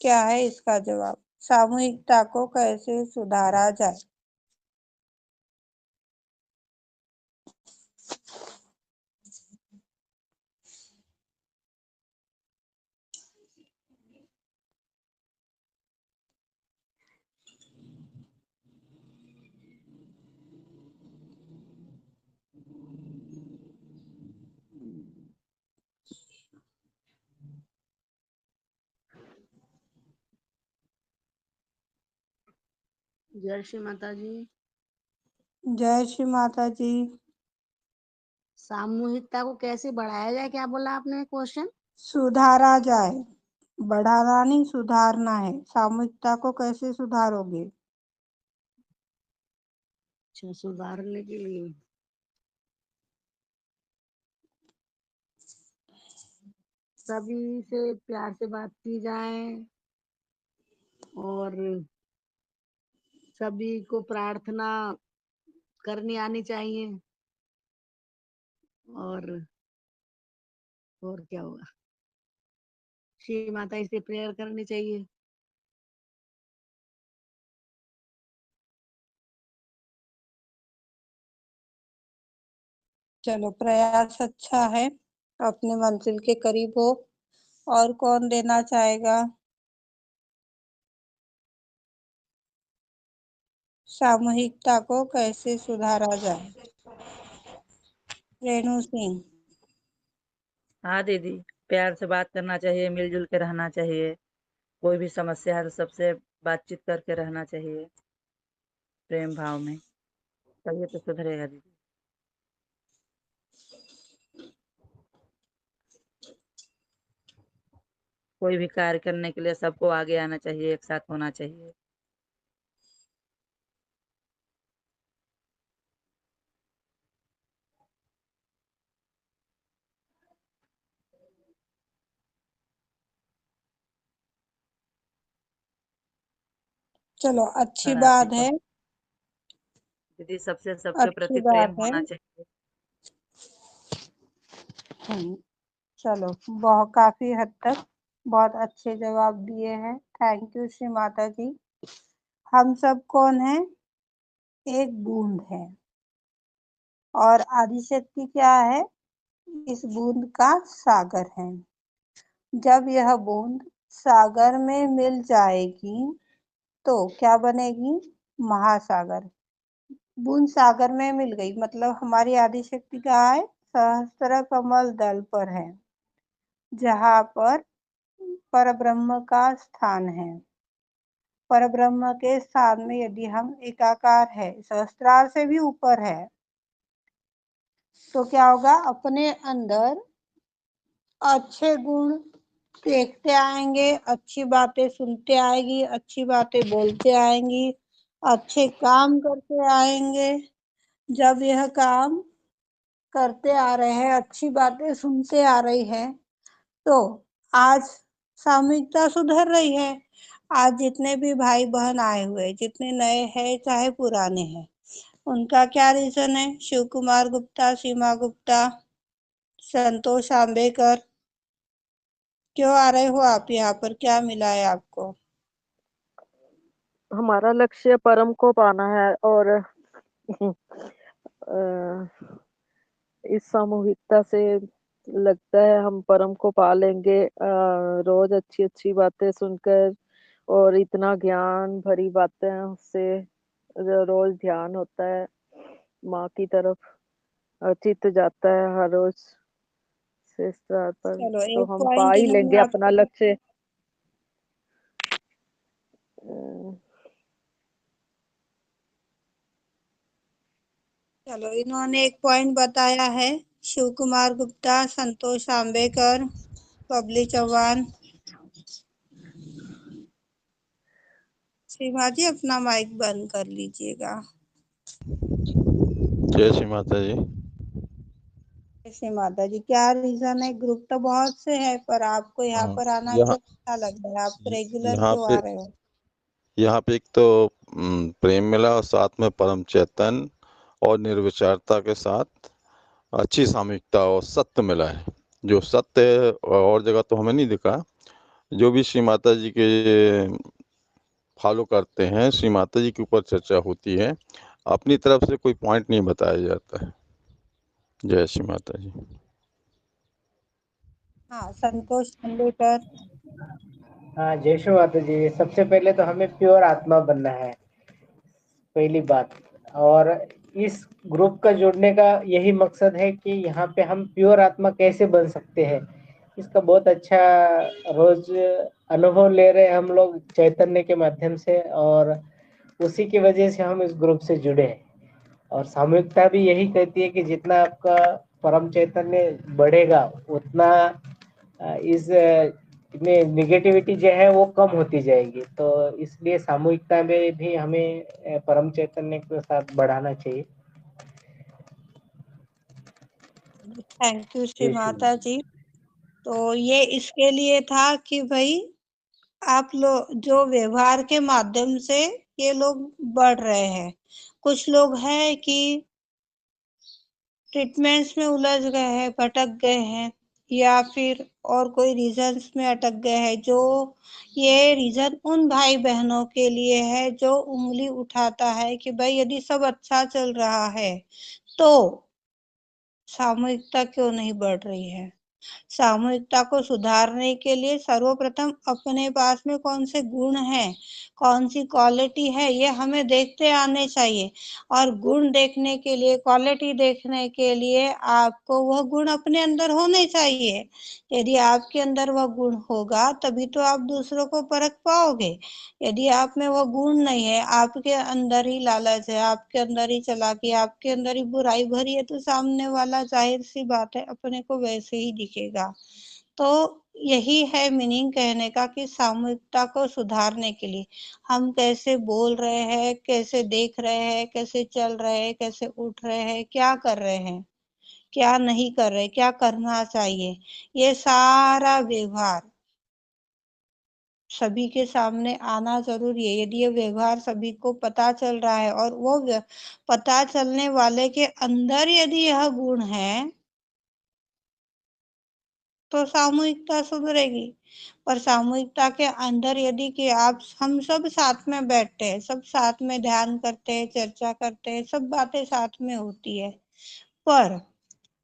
क्या है इसका जवाब? सामूहिकता को कैसे सुधारा जाए? जय श्री माता जी। जय श्री माता जी। सामूहिकता को कैसे बढ़ाया जाए, क्या बोला आपने क्वेश्चन? सुधारा जाए, बढ़ाना नहीं सुधारना है। सामूहिकता को कैसे सुधारोगे? अच्छा, सुधारने के लिए सभी से प्यार से बात की जाए और सभी को प्रार्थना करनी आनी चाहिए। और क्या होगा? श्री माता से प्रेयर करनी चाहिए। चलो, प्रयास अच्छा है, अपने मंजिल के करीब हो। और कौन देना चाहेगा? सामूहिकता को कैसे सुधारा जाए? रेणु सिंह। हाँ दीदी, प्यार से बात करना चाहिए, मिलजुल के रहना चाहिए। कोई भी समस्या है तो सबसे बातचीत करके रहना चाहिए, प्रेम भाव में, तभी तो सुधरेगा दीदी। कोई भी कार्य करने के लिए सबको आगे आना चाहिए, एक साथ होना चाहिए। चलो, अच्छी हर आदमी बात को है। दीदी सबके अच्छी प्रति प्रेम बात है। होना चाहिए। चलो, बहुत काफी हद तक बहुत अच्छे जवाब दिए हैं। थैंक यू श्री माता जी। हम सब कौन है? एक बूंद है। और आदिशक्ति क्या है? इस बूंद का सागर है। जब यह बूंद सागर में मिल जाएगी तो क्या बनेगी? महासागर। बूंद सागर में मिल गई मतलब हमारी आदिशक्ति कहाँ है? सहस्त्र कमल दल पर है, जहाँ पर परब्रह्म का स्थान है। परब्रह्म के स्थान में यदि हम एकाकार है, सहस्त्रार से भी ऊपर है, तो क्या होगा? अपने अंदर अच्छे गुण देखते आएंगे, अच्छी बातें सुनते आएगी, अच्छी बातें बोलते आएंगी, अच्छे काम करते आएंगे। जब यह काम करते आ रहे हैं, अच्छी बातें सुनते आ रही है, तो आज सामूहिकता सुधर रही है। आज जितने भी भाई बहन आए हुए, जितने नए हैं चाहे पुराने हैं, उनका क्या रीजन है? शिव कुमार गुप्ता, सीमा गुप्ता, संतोष आंबेकर, क्यों आ रहे हो आप यहाँ पर? क्या मिला है आपको? हमारा लक्ष्य परम को पाना है और इस सामूहिकता से लगता है हम परम को पा लेंगे। रोज अच्छी अच्छी बातें सुनकर और इतना ज्ञान भरी बातें उससे रोज ध्यान होता है, माँ की तरफ चित्त जाता है हर रोज से इस तरह पर, चलो, तो एक हम पा पॉइंट ही इन्होंने लेंगे अपना आपको लक्ष्य। चलो, इन्होंने एक पॉइंट बताया है। शिव कुमार गुप्ता, संतोष आंबेकर, बबली चौहान। सीमा जी, अपना माइक बंद कर लीजिएगा। जय श्री माता जी। जय माता जी। क्या रीजन है? ग्रुप तो बहुत से है, पर आपको यहाँ पर आना यहाँ क्यों अच्छा लग रहा है? आप रेगुलर यहाँ क्यों पे आ रहे हो? यहाँ पे एक तो प्रेम मिला और साथ में परम चैतन्य और निर्विचारता के साथ अच्छी सामूहिकता और सत्य मिला है। जो सत्य और जगह तो हमें नहीं दिखा, जो भी श्री माता जी के फॉलो करते हैं, श्री माता जी के ऊपर चर्चा होती है, अपनी तरफ से कोई पॉइंट नहीं बताया जाता है। जय श्री माता जी। हाँ, संतोष तेंदुलकर। हाँ, जय श्री माता जी। सबसे पहले तो हमें प्योर आत्मा बनना है, पहली बात। और इस ग्रुप का जुड़ने का यही मकसद है कि यहाँ पे हम प्योर आत्मा कैसे बन सकते हैं, इसका बहुत अच्छा रोज अनुभव ले रहे हैं हम लोग चैतन्य के माध्यम से, और उसी की वजह से हम इस ग्रुप से जुड़े हैं। और सामूहिकता भी यही कहती है कि जितना आपका परम चैतन्य बढ़ेगा उतना इस में निगेटिविटी जो है वो कम होती जाएगी। तो इसलिए सामूहिकता में भी हमें परम चैतन्य के साथ बढ़ाना चाहिए। थैंक यू श्री जय श्री माता जी। तो ये इसके लिए था कि भाई आप लोग जो व्यवहार के माध्यम से ये लोग बढ़ रहे हैं। कुछ लोग हैं कि ट्रीटमेंट्स में उलझ गए हैं, भटक गए हैं, या फिर और कोई रीजंस में अटक गए हैं। जो ये रीजन उन भाई बहनों के लिए है जो उंगली उठाता है कि भाई यदि सब अच्छा चल रहा है तो सामूहिकता क्यों नहीं बढ़ रही है। सामूहिकता को सुधारने के लिए सर्वप्रथम अपने पास में कौन से गुण हैं, कौन सी क्वालिटी है, ये हमें देखते आने चाहिए। और गुण देखने के लिए, क्वालिटी देखने के लिए आपको वह गुण अपने अंदर होने चाहिए। यदि आपके अंदर वह गुण होगा तभी तो आप दूसरों को परख पाओगे। यदि आप में वह गुण नहीं है, आपके अंदर ही लालच है, आपके अंदर ही चालाकी, आपके अंदर ही बुराई भरी है, तो सामने वाला जाहिर सी बात है अपने को वैसे ही दिखेगा। तो यही है मीनिंग कहने का कि सामूहिकता को सुधारने के लिए हम कैसे बोल रहे हैं, कैसे देख रहे हैं, कैसे चल रहे हैं, कैसे उठ रहे हैं, क्या कर रहे हैं, क्या नहीं कर रहे, क्या करना चाहिए, ये सारा व्यवहार सभी के सामने आना जरूरी है। यदि ये व्यवहार सभी को पता चल रहा है और वो पता चलने वाले के अंदर यदि यह गुण है तो सामूहिकता सुधरेगी। पर सामूहिकता के अंदर यदि कि आप हम सब साथ में बैठते हैं, सब साथ में ध्यान करते हैं, चर्चा करते हैं, सब बातें साथ में होती है, पर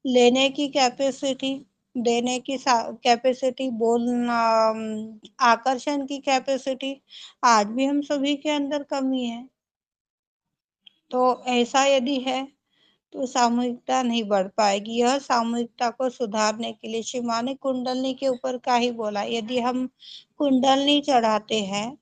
लेने की कैपेसिटी, देने की कैपेसिटी, बोलना, आकर्षण की कैपेसिटी आज भी हम सभी के अंदर कमी है। तो ऐसा यदि है तो सामूहिकता नहीं बढ़ पाएगी। यह सामूहिकता को सुधारने के लिए श्री माँ ने कुंडलनी के ऊपर का ही बोला। यदि हम कुंडलनी चढ़ाते हैं,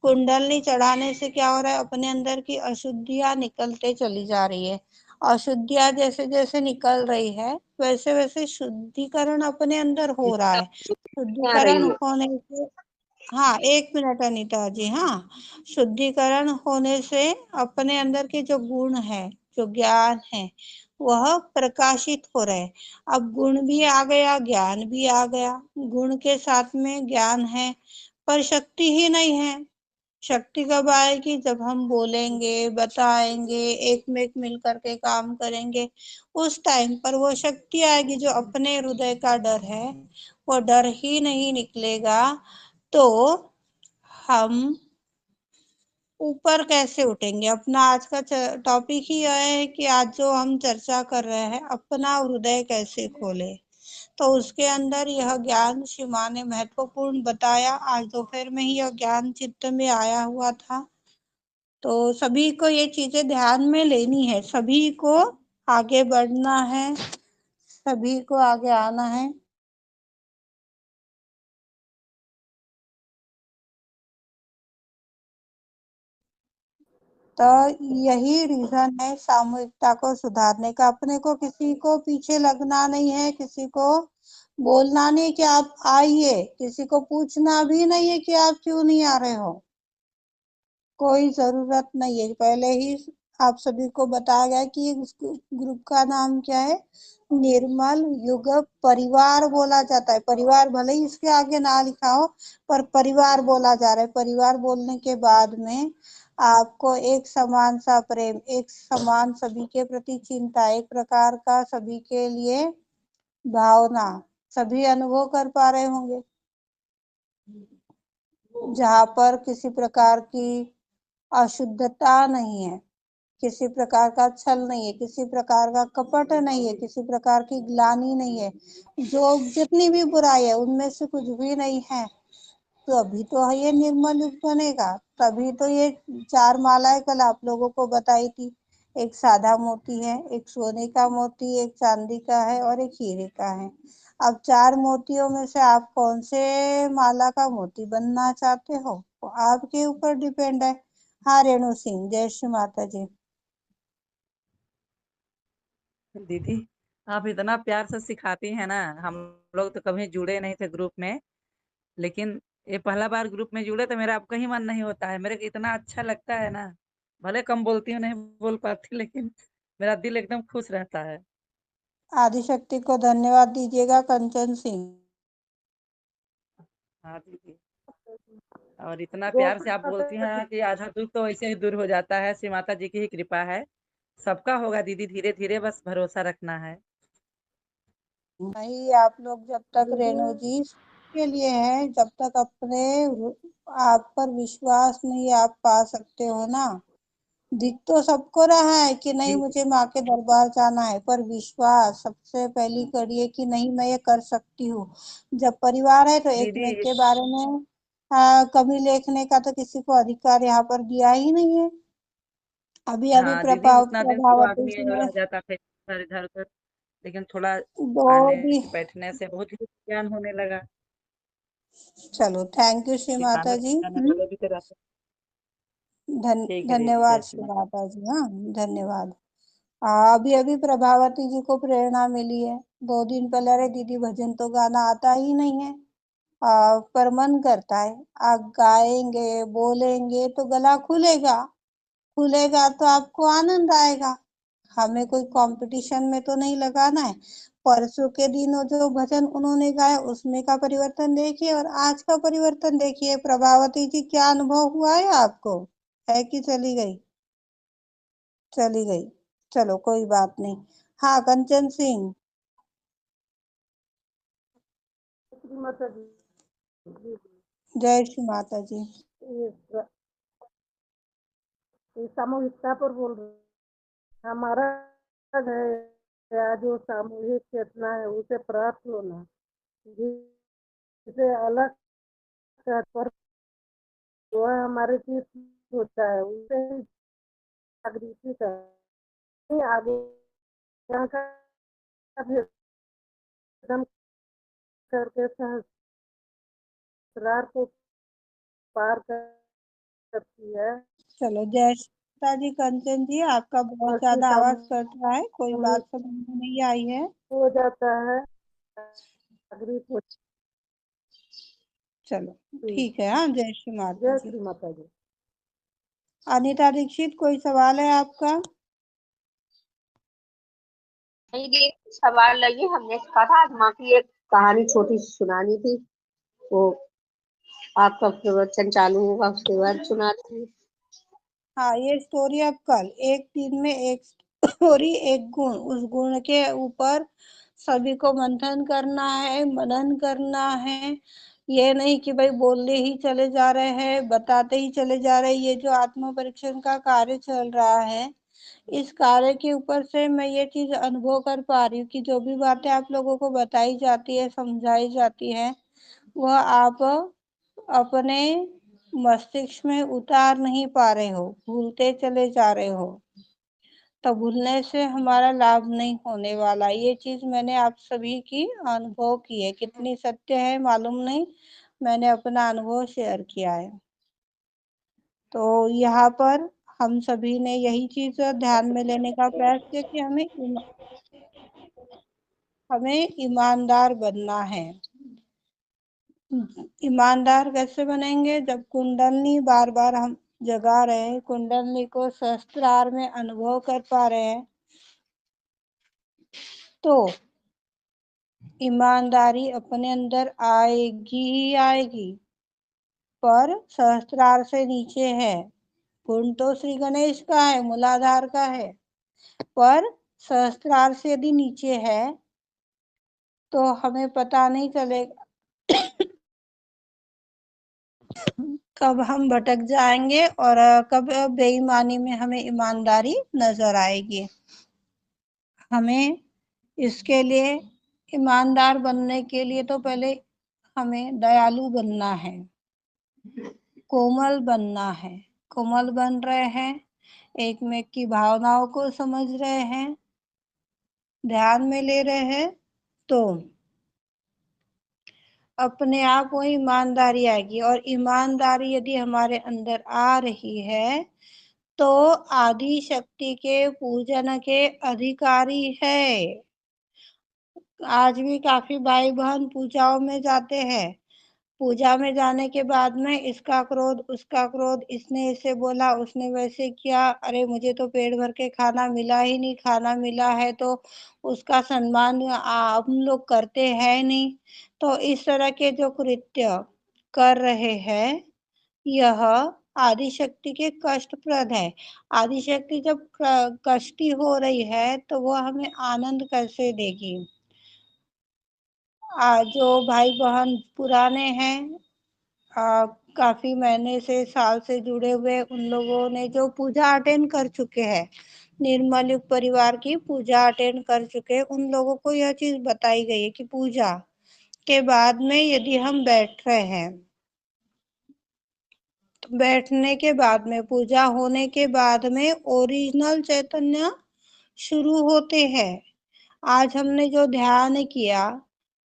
कुंडलनी चढ़ाने से क्या हो रहा है, अपने अंदर की अशुद्धियां निकलते चली जा रही है। अशुद्धियां जैसे जैसे निकल रही है वैसे वैसे शुद्धिकरण अपने अंदर हो रहा है। आ रही शुद्धिकरण है। होने से, हाँ एक मिनट अनीता जी, हाँ, शुद्धिकरण होने से अपने अंदर के जो गुण है, जो ज्ञान है, वह प्रकाशित हो रहे। अब गुण भी आ गया, ज्ञान भी आ गया, गुण के साथ में ज्ञान है, पर शक्ति ही नहीं है। शक्ति कब आएगी, जब हम बोलेंगे, बताएंगे, एक में एक मिल करके काम करेंगे, उस टाइम पर वो शक्ति आएगी। जो अपने हृदय का डर है वो डर ही नहीं निकलेगा तो हम ऊपर कैसे उठेंगे। अपना आज का टॉपिक ही यह है कि आज जो हम चर्चा कर रहे हैं, अपना हृदय कैसे खोले। तो उसके अंदर यह ज्ञान श्री माँ ने महत्वपूर्ण बताया। आज दोपहर में ही यह ज्ञान चित्त में आया हुआ था। तो सभी को ये चीजें ध्यान में लेनी है, सभी को आगे बढ़ना है, सभी को आगे आना है। तो यही रीजन है सामूहिकता को सुधारने का। अपने को किसी को पीछे लगना नहीं है, किसी को बोलना नहीं कि आप आइए, किसी को पूछना भी नहीं है कि आप क्यों नहीं आ रहे हो, कोई जरूरत नहीं है। पहले ही आप सभी को बताया गया कि इस ग्रुप का नाम क्या है, निर्मल युग परिवार बोला जाता है। परिवार भले ही इसके आगे ना लिखा हो पर परिवार बोला जा रहा है। परिवार बोलने के बाद में आपको एक समान सा प्रेम, एक समान सभी के प्रति चिंता, एक प्रकार का सभी के लिए भावना सभी अनुभव कर पा रहे होंगे। जहाँ पर किसी प्रकार की अशुद्धता नहीं है, किसी प्रकार का छल नहीं है, किसी प्रकार का कपट नहीं है, किसी प्रकार की ग्लानि नहीं है, जो जितनी भी बुराई है उनमें से कुछ भी नहीं है, तो अभी तो ये निर्मल युग बनेगा। तभी तो ये 4 मालाएं कल आप लोगों को बताई थी। एक सादा मोती है, एक सोने का मोती, एक चांदी का है और एक हीरे का है। अब 4 मोतियों में से आप कौन से माला का मोती बनना चाहते हो, वो आपके ऊपर डिपेंड है। हाँ रेणु सिंह, जय श्री माता जी। दीदी आप इतना प्यार से सिखाती हैं ना, हम लोग तो कभी जुड़े नहीं थे ग्रुप में, लेकिन ये पहला बार ग्रुप में जुड़े तो मेरा अब कहीं मन नहीं होता है। मेरे को इतना अच्छा लगता है ना, भले कम बोलती हूँ, नहीं बोल पाती, लेकिन मेरा दिल एकदम खुश रहता है। आदिशक्ति को धन्यवाद दीजिएगा कंचन सिंह। हाँ दीदी, और इतना प्यार से गोपिका आप बोलती माता हैं कि आधा दुख तो वैसे ही दूर हो जाता है। श्री माता जी की ही कृपा है, सबका होगा दीदी, धीरे धीरे बस भरोसा रखना है। नहीं, आप लोग जब तक रेणु दीदी जी के लिए हैं, जब तक अपने आप पर विश्वास नहीं आप पा सकते हो ना। दिख तो सबको रहा है कि नहीं दीदी मुझे माँ के दरबार जाना है, पर विश्वास सबसे पहली कड़ी है कि नहीं मैं ये कर सकती हूँ। जब परिवार है तो एक दीदी में के बारे में कमी लेखने का तो किसी को अधिकार यहाँ पर दिया ही नहीं है। अभी अभी हाँ दीदी, उतना दिन तो प्रभावती आदमी जी ने रह जाता था इधर इधर उधर, लेकिन थोड़ा दो आने भी। बैठने से बहुत ही ज्ञान होने लगा। चलो थैंक यू श्री माता सिखाने जी। सिखाने वाले भी तो रहते। ठीक है दीदी, जय धन्यवाद श्री श्री माता। माता जी। हाँ धन्यवाद। अभी अभी प्रभावती जी को प्रेरणा मिली है। 2 दिन पहले, अरे दीदी भजन तो गाना आता ही नहीं है, पर मन करता है। आप गाएंगे बोलेंगे तो गला खुलेगा, खुलेगा तो आपको आनंद आएगा। हमें कोई कंपटीशन में तो नहीं लगाना है। परसों के दिन वो जो भजन उन्होंने गाया उसमें का परिवर्तन देखिए और आज का परिवर्तन देखिए। प्रभावती जी क्या अनुभव हुआ है आपको, है कि चली गई? चली गई, चलो कोई बात नहीं। हाँ कंचन सिंह। श्री माता जी। जी, जय श्री माता जी। ये ये सामूहिकता पर बोल रहे हैं। हमारा है जो सामूहिक चेतना है उसे प्राप्त होना, जिसे अलग कर पर जो है हमारे चीज होता है उसे ही जागृति का नहीं आगे यहाँ का भेदन करके सहस्रार को पार करती है चलो जय श्री माता जी। कंचन जी आपका बहुत और फिर ज्यादा आवाज कट रहा है, कोई सामूहिक बात समझ में नहीं आई है। हो जाता है, जागृत होती चलो है। ठीक है। हाँ जय श्री माता जय जी। श्री माता जी। अनीता दीक्षित कोई सवाल है आपका? नहीं ये सवाल लगी, हमने कहा था आज माँ की एक कहानी छोटी सी सुनानी थी, वो आपका प्रवचन चालू होगा उसके बाद सुनाती हूँ। हाँ ये स्टोरी अब कल, एक दिन में एक स्टोरी एक गुण, उस गुण के ऊपर सभी को मंथन करना है, मनन करना है। ये नहीं कि भाई बोलते ही चले जा रहे हैं, बताते ही चले जा रहे हैं। ये जो आत्म परीक्षण का कार्य चल रहा है, इस कार्य के ऊपर से मैं ये चीज अनुभव कर पा रही हूँ कि जो भी बातें आप लोगों को बताई जाती है, समझाई जाती है, वह आप अपने मस्तिष्क में उतार नहीं पा रहे हो, भूलते चले जा रहे हो। तो भूलने से हमारा लाभ नहीं होने वाला। ये चीज मैंने आप सभी की अनुभव की है, कितनी सत्य है मालूम नहीं, मैंने अपना अनुभव शेयर किया है। तो यहाँ पर हम सभी ने यही चीज ध्यान में लेने का प्रयास किया कि हमें ईमानदार बनना है। ईमानदार कैसे बनेंगे? जब कुंडलनी बार बार हम जगा रहे हैं, कुंडलनी को सहस्त्रार में अनुभव कर पा रहे हैं, तो ईमानदारी अपने अंदर आएगी ही आएगी। पर सहस्त्रार से नीचे है। गुण तो श्री गणेश का है, मूलाधार का है, पर सहस्त्रार से यदि नीचे है तो हमें पता नहीं चलेगा कब हम भटक जाएंगे और कब बेईमानी में हमें ईमानदारी नजर आएगी। हमें इसके लिए ईमानदार बनने के लिए तो पहले हमें दयालु बनना है, कोमल बनना है। कोमल बन रहे हैं, एक में की भावनाओं को समझ रहे हैं, ध्यान में ले रहे हैं, तो अपने आप वो ईमानदारी आएगी। और ईमानदारी यदि हमारे अंदर आ रही है तो आदि शक्ति के पूजन के अधिकारी है। आज भी काफी भाई बहन पूजाओं में जाते हैं, पूजा में जाने के बाद में इसका क्रोध उसका क्रोध, इसने इसे बोला उसने वैसे किया, अरे मुझे तो पेट भर के खाना मिला ही नहीं, खाना मिला है तो उसका सम्मान हम लोग करते हैं नहीं। तो इस तरह के जो कृत्य कर रहे हैं यह आदि शक्ति के कष्टप्रद है। आदि शक्ति जब कष्टी हो रही है तो वो हमें आनंद कैसे देगी। जो भाई बहन पुराने हैं, काफी महीने से साल से जुड़े हुए, उन लोगों ने जो पूजा अटेंड कर चुके हैं, निर्मल युग परिवार की पूजा अटेंड कर चुके हैं, उन लोगों को यह चीज बताई गई है कि पूजा के बाद में यदि हम बैठ रहे हैं, तो बैठने के बाद में, पूजा होने के बाद में ओरिजिनल चैतन्य शुरू होते हैं। आज हमने जो ध्यान किया,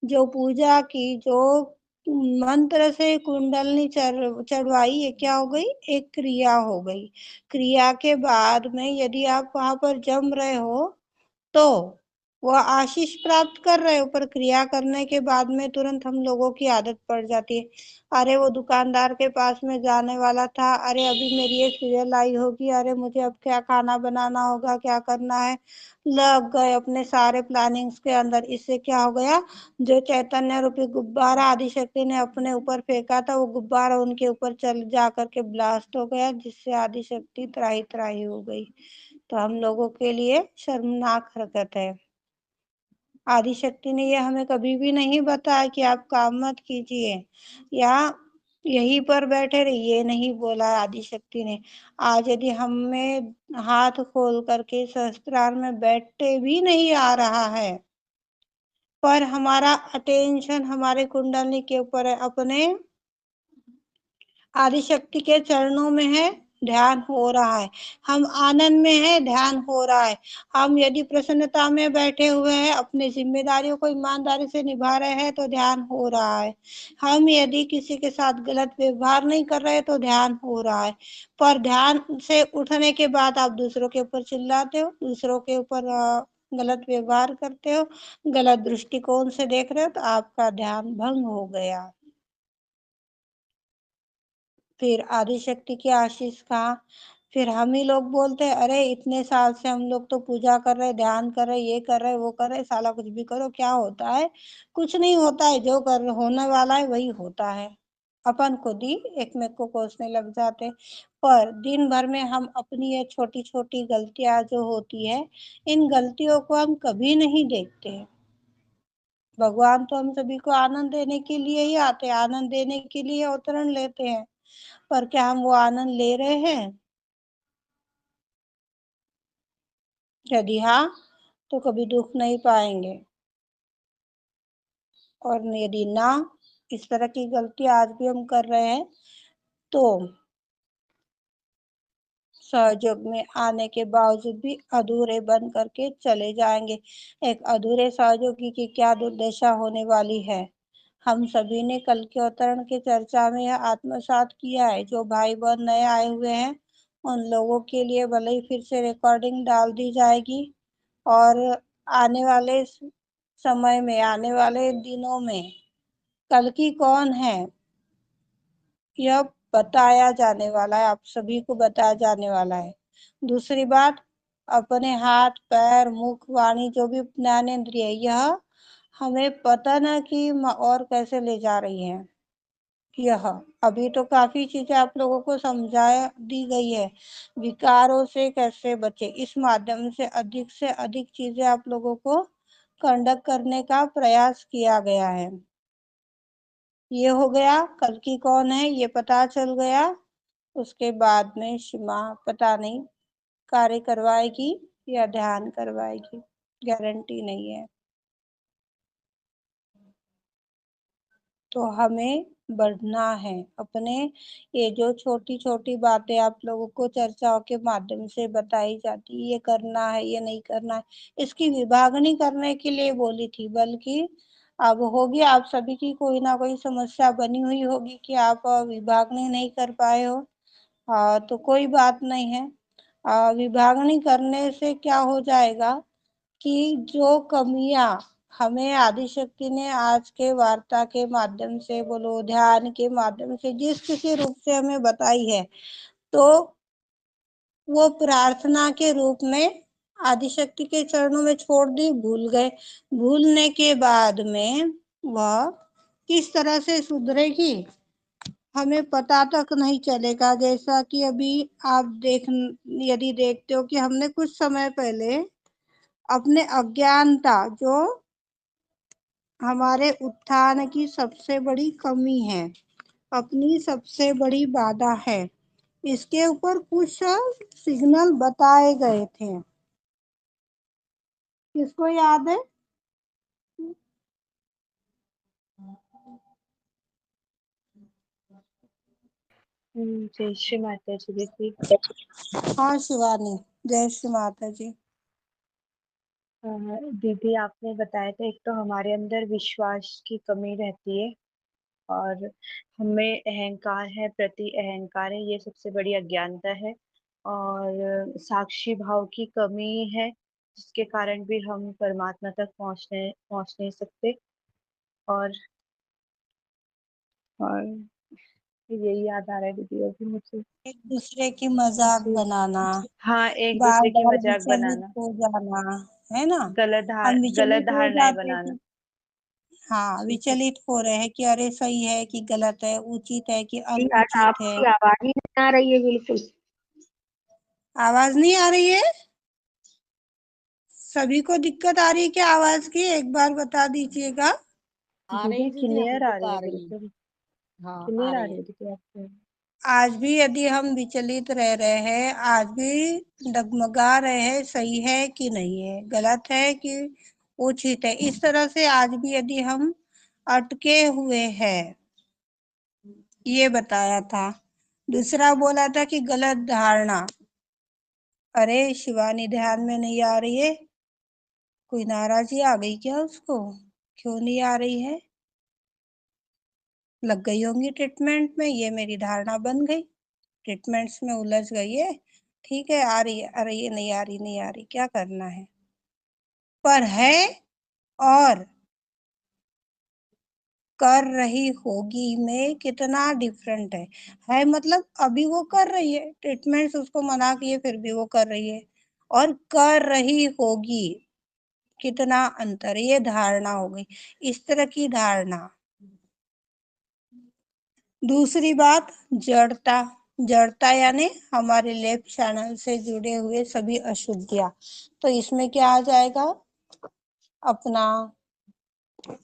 जो पूजा की, जो मंत्र से कुंडलनी चढ़वाई, ये क्या हो गई, एक क्रिया हो गई। क्रिया के बाद में यदि आप वहां पर जम रहे हो तो वह आशीष प्राप्त कर रहे हो, पर क्रिया करने के बाद में तुरंत हम लोगों की आदत पड़ जाती है, अरे वो दुकानदार के पास में जाने वाला था, अरे अभी मेरी ये सीरियल आई होगी, अरे मुझे अब क्या खाना बनाना होगा, क्या करना है, लग गए अपने सारे प्लानिंग्स के अंदर। इससे क्या हो गया, जो चैतन्य रूपी गुब्बारा आदिशक्ति ने अपने ऊपर फेंका था, वो गुब्बारा उनके ऊपर चल जा करके ब्लास्ट हो गया, जिससे आदिशक्ति त्राही त्राही हो गई। तो हम लोगों के लिए शर्मनाक हरकत है। आदिशक्ति ने यह हमें कभी भी नहीं बताया कि आप काम मत कीजिए या यहीं पर बैठे रहिए, नहीं बोला आदिशक्ति ने। आज यदि हमें हाथ खोल करके सहस्त्रार में बैठते भी नहीं आ रहा है, पर हमारा अटेंशन हमारे कुंडली के ऊपर है, अपने आदिशक्ति के चरणों में है, ध्यान हो रहा है, हम आनंद में है, ध्यान हो रहा है, हम यदि प्रसन्नता में बैठे हुए हैं, अपनी जिम्मेदारियों को ईमानदारी से निभा रहे हैं तो ध्यान हो रहा है, हम यदि किसी के साथ गलत व्यवहार नहीं कर रहे तो ध्यान हो रहा है। पर ध्यान से उठने के बाद आप दूसरों के ऊपर चिल्लाते हो, दूसरों के ऊपर गलत व्यवहार करते हो, गलत दृष्टिकोण से देख रहे हो, तो आपका ध्यान भंग हो गया। फिर आदिशक्ति की आशीष कहाँ, फिर हम ही लोग बोलते हैं, अरे इतने साल से हम लोग तो पूजा कर रहे, ध्यान कर रहे, ये कर रहे, वो कर रहे, साला कुछ भी करो, क्या होता है, कुछ नहीं होता है, जो कर होने वाला है वही होता है। अपन खुद ही एक में को कोसने लग जाते। पर दिन भर में हम अपनी ये छोटी छोटी गलतियां जो होती है, इन गलतियों को हम कभी नहीं देखते हैं। भगवान तो हम सभी को आनंद देने के लिए ही आते हैं, आनंद देने के लिए अवतरण लेते हैं, पर क्या हम वो आनंद ले रहे हैं? यदि हाँ, तो कभी दुख नहीं पाएंगे, और यदि ना, इस तरह की गलती आज भी हम कर रहे हैं, तो सहयोग में आने के बावजूद भी अधूरे बन करके चले जाएंगे। एक अधूरे सहयोगी की क्या दुर्दशा होने वाली है, हम सभी ने कल के अवतरण के चर्चा में यह आत्मसात किया है। जो भाई बहन नए आए हुए हैं, उन लोगों के लिए भले ही फिर से रिकॉर्डिंग डाल दी जाएगी, और आने वाले समय में, आने वाले दिनों में कल की कौन है यह बताया जाने वाला है, आप सभी को बताया जाने वाला है। दूसरी बात, अपने हाथ पैर मुख वाणी जो भी ज्ञानेंद्रिय है, यह हमें पता न कि और कैसे ले जा रही है। यह अभी तो काफी चीजें आप लोगों को समझाया दी गई है, विकारों से कैसे बचे, इस माध्यम से अधिक चीजें आप लोगों को कंडक्ट करने का प्रयास किया गया है। ये हो गया, कल की कौन है ये पता चल गया। उसके बाद में सीमा पता नहीं कार्य करवाएगी या ध्यान करवाएगी, गारंटी नहीं है। तो हमें बढ़ना है अपने, ये जो छोटी छोटी बातें आप लोगों को चर्चाओं के माध्यम से बताई जाती, ये करना है ये नहीं करना है, इसकी विभागनी करने के लिए बोली थी, बल्कि अब होगी आप सभी की कोई ना कोई समस्या बनी हुई होगी कि आप विभागनी नहीं कर पाए हो। तो कोई बात नहीं है। विभागनी करने से क्या हो जाएगा कि जो कमियां हमें आदिशक्ति ने आज के वार्ता के माध्यम से बोलो, ध्यान के माध्यम से, जिस किसी रूप से हमें बताई है, तो वो प्रार्थना के रूप में आदिशक्ति के चरणों में छोड़ दी, भूल गए। भूलने के बाद में वह किस तरह से सुधरेगी हमें पता तक नहीं चलेगा। जैसा कि अभी आप यदि देखते हो कि हमने कुछ समय पहले अपने अज्ञानता, जो हमारे उत्थान की सबसे बड़ी कमी है, अपनी सबसे बड़ी बाधा है, इसके ऊपर कुछ सिग्नल बताए गए थे। किसको याद है? जय श्री माता जी दीदी। हाँ शिवानी, जय श्री माता जी। दीदी आपने बताया था, एक तो हमारे अंदर विश्वास की कमी रहती है और हमें अहंकार है, प्रति अहंकार है, ये सबसे बड़ी अज्ञानता है। और साक्षी भाव की कमी है, जिसके कारण भी हम परमात्मा तक पहुंच नहीं सकते। और और यही याद आ रहा है दीदी अभी मुझे। एक दूसरे की मजाक जी। बनाना, हाँ, एक बार दूसरे की बार मजाक विचलित बनाना, हो जाना, है ना। हम गलत विचलित हो धारणाएं जाते बनाना। थे। हाँ, जी जी। विचलित हो रहे हैं कि अरे सही है कि गलत है, उचित है कि जी, आज अनुचित है। आपकी आवाज ही नहीं आ रही है बिल्कुल। आवाज नहीं आ रही है? सभी को दिक्कत आ रही है क्या आवाज की? एक बार बता दीजिएगा। आ दीदी रही दीदी, क्लियर हमको आ तो रही आ है, रही है। बिल्कुल हाँ, आ क्लियर आ रही रही है। है दीदी आपको। आज भी यदि हम विचलित रह रहे हैं, आज भी डगमगा रहे हैं, सही है कि नहीं है, गलत है कि उचित है, इस तरह से आज भी यदि हम अटके हुए हैं, ये बताया था। दूसरा बोला था कि गलत धारणा। अरे शिवानी ध्यान में नहीं आ रही है? कोई नाराजगी आ गई क्या उसको? क्यों नहीं आ रही है? लग गई होंगी ट्रीटमेंट में, ये मेरी धारणा बन गई, ट्रीटमेंट्स में उलझ गई है। ठीक है, आ रही है, अरे ये नहीं आ रही, नहीं आ रही, क्या करना है। पर है और कर रही होगी में कितना डिफरेंट है मतलब अभी वो कर रही है, ट्रीटमेंट्स उसको मना किए फिर भी वो कर रही है, और कर रही होगी, कितना अंतर है। ये धारणा हो गई, इस तरह की धारणा। दूसरी बात, जड़ता। जड़ता यानी हमारे लेफ्ट चैनल से जुड़े हुए सभी अशुद्धियां। तो इसमें क्या आ जाएगा? अपना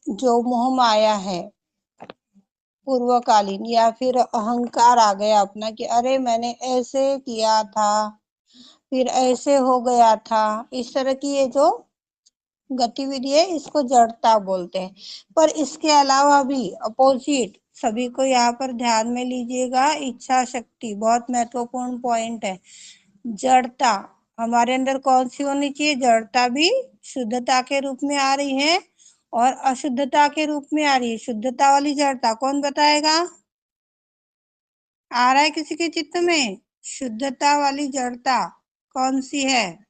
जो मोह माया है पूर्वकालीन, या फिर अहंकार आ गया अपना कि अरे मैंने ऐसे किया था, फिर ऐसे हो गया था, इस तरह की ये जो गतिविधि है इसको जड़ता बोलते हैं। पर इसके अलावा भी अपोजिट, सभी को यहाँ पर ध्यान में लीजिएगा, इच्छा शक्ति बहुत महत्वपूर्ण पॉइंट है। जड़ता हमारे अंदर कौन सी होनी चाहिए? जड़ता भी शुद्धता के रूप में आ रही है और अशुद्धता के रूप में आ रही है। शुद्धता वाली जड़ता कौन बताएगा? आ रहा है किसी के चित्त में? शुद्धता वाली जड़ता कौन सी है?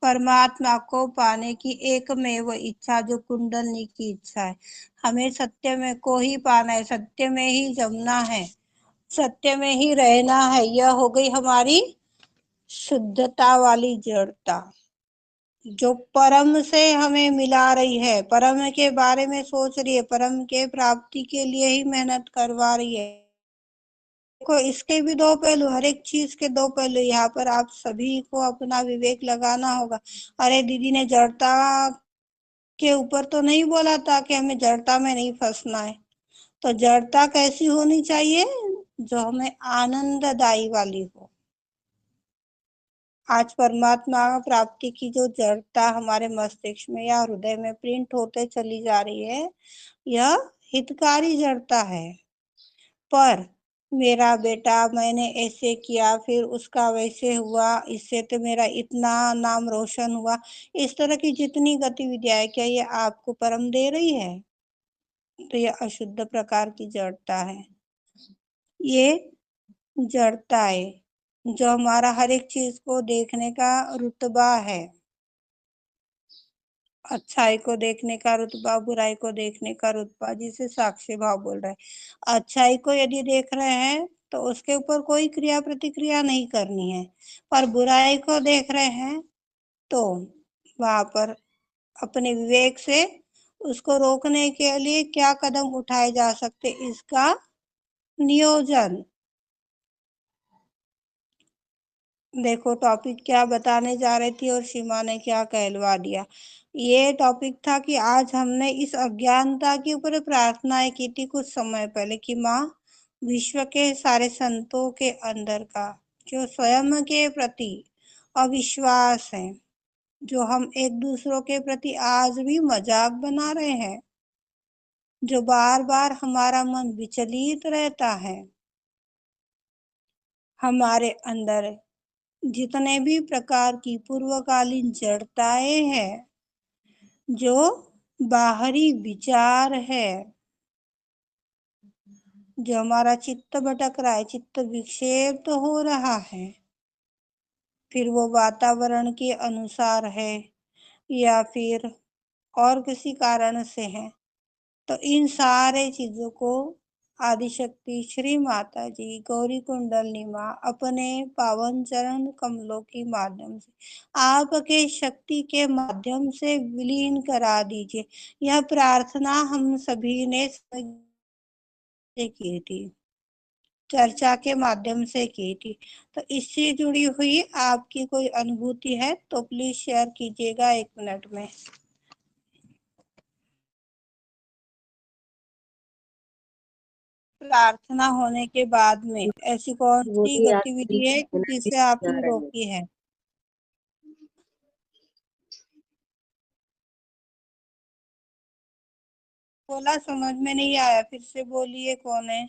परमात्मा को पाने की एकमेव इच्छा, जो कुंडलनी की इच्छा है। हमें सत्य में को ही पाना है, सत्य में ही जमना है, सत्य में ही रहना है। यह हो गई हमारी शुद्धता वाली जड़ता, जो परम से हमें मिला रही है, परम के बारे में सोच रही है, परम के प्राप्ति के लिए ही मेहनत करवा रही है। देखो इसके भी दो पहलू, हर एक चीज के दो पहलू, यहाँ पर आप सभी को अपना विवेक लगाना होगा। अरे दीदी ने जड़ता के ऊपर तो नहीं बोला था कि हमें जड़ता में नहीं फंसना है। तो जड़ता कैसी होनी चाहिए? जो हमें आनंददायी वाली हो। आज परमात्मा प्राप्ति की जो जड़ता हमारे मस्तिष्क में या हृदय में प्रिंट होते चली जा रही है, यह हितकारी जड़ता है। पर मेरा बेटा, मैंने ऐसे किया फिर उसका वैसे हुआ, इससे तो मेरा इतना नाम रोशन हुआ, इस तरह की जितनी गतिविधियां है, क्या ये आपको परम दे रही है? तो ये अशुद्ध प्रकार की जड़ता है। ये जड़ता है जो हमारा हर एक चीज को देखने का रुतबा है। अच्छाई को देखने का रुतबा, बुराई को देखने का रुतबा, जिसे साक्षी भाव बोल रहे हैं। अच्छाई को यदि देख रहे हैं तो उसके ऊपर कोई क्रिया प्रतिक्रिया नहीं करनी है, पर बुराई को देख रहे हैं तो वहां पर अपने विवेक से उसको रोकने के लिए क्या कदम उठाए जा सकते, इसका नियोजन। देखो टॉपिक क्या बताने जा रही थी और सीमा ने क्या कहलवा दिया। ये टॉपिक था कि आज हमने इस अज्ञानता के ऊपर प्रार्थनाएं की थी कुछ समय पहले कि माँ, विश्व के सारे संतों के अंदर का जो स्वयं के प्रति अविश्वास है, जो हम एक दूसरों के प्रति आज भी मजाक बना रहे हैं, जो बार बार हमारा मन विचलित रहता है, हमारे अंदर जितने भी प्रकार की पूर्वकालीन जड़ताएं हैं, जो बाहरी विचार है, जो हमारा चित्त भटक रहा है, चित्त विक्षेप तो हो रहा है, फिर वो वातावरण के अनुसार है या फिर और किसी कारण से है, तो इन सारे चीजों को आदिशक्ति श्री माता जी गौरी कुंडलनी माँ अपने पावन चरण कमलों के माध्यम से, आपके शक्ति के माध्यम से विलीन करा दीजिए। यह प्रार्थना हम सभी ने की थी, चर्चा के माध्यम से की थी। तो इससे जुड़ी हुई आपकी कोई अनुभूति है तो प्लीज शेयर कीजिएगा 1 मिनट में। प्रार्थना होने के बाद में ऐसी कौन वो सी भी गतिविधि है कि जिसे आपने जा रहे हैं। रोकी है? बोला समझ में नहीं आया, फिर से बोलिए, कौन है?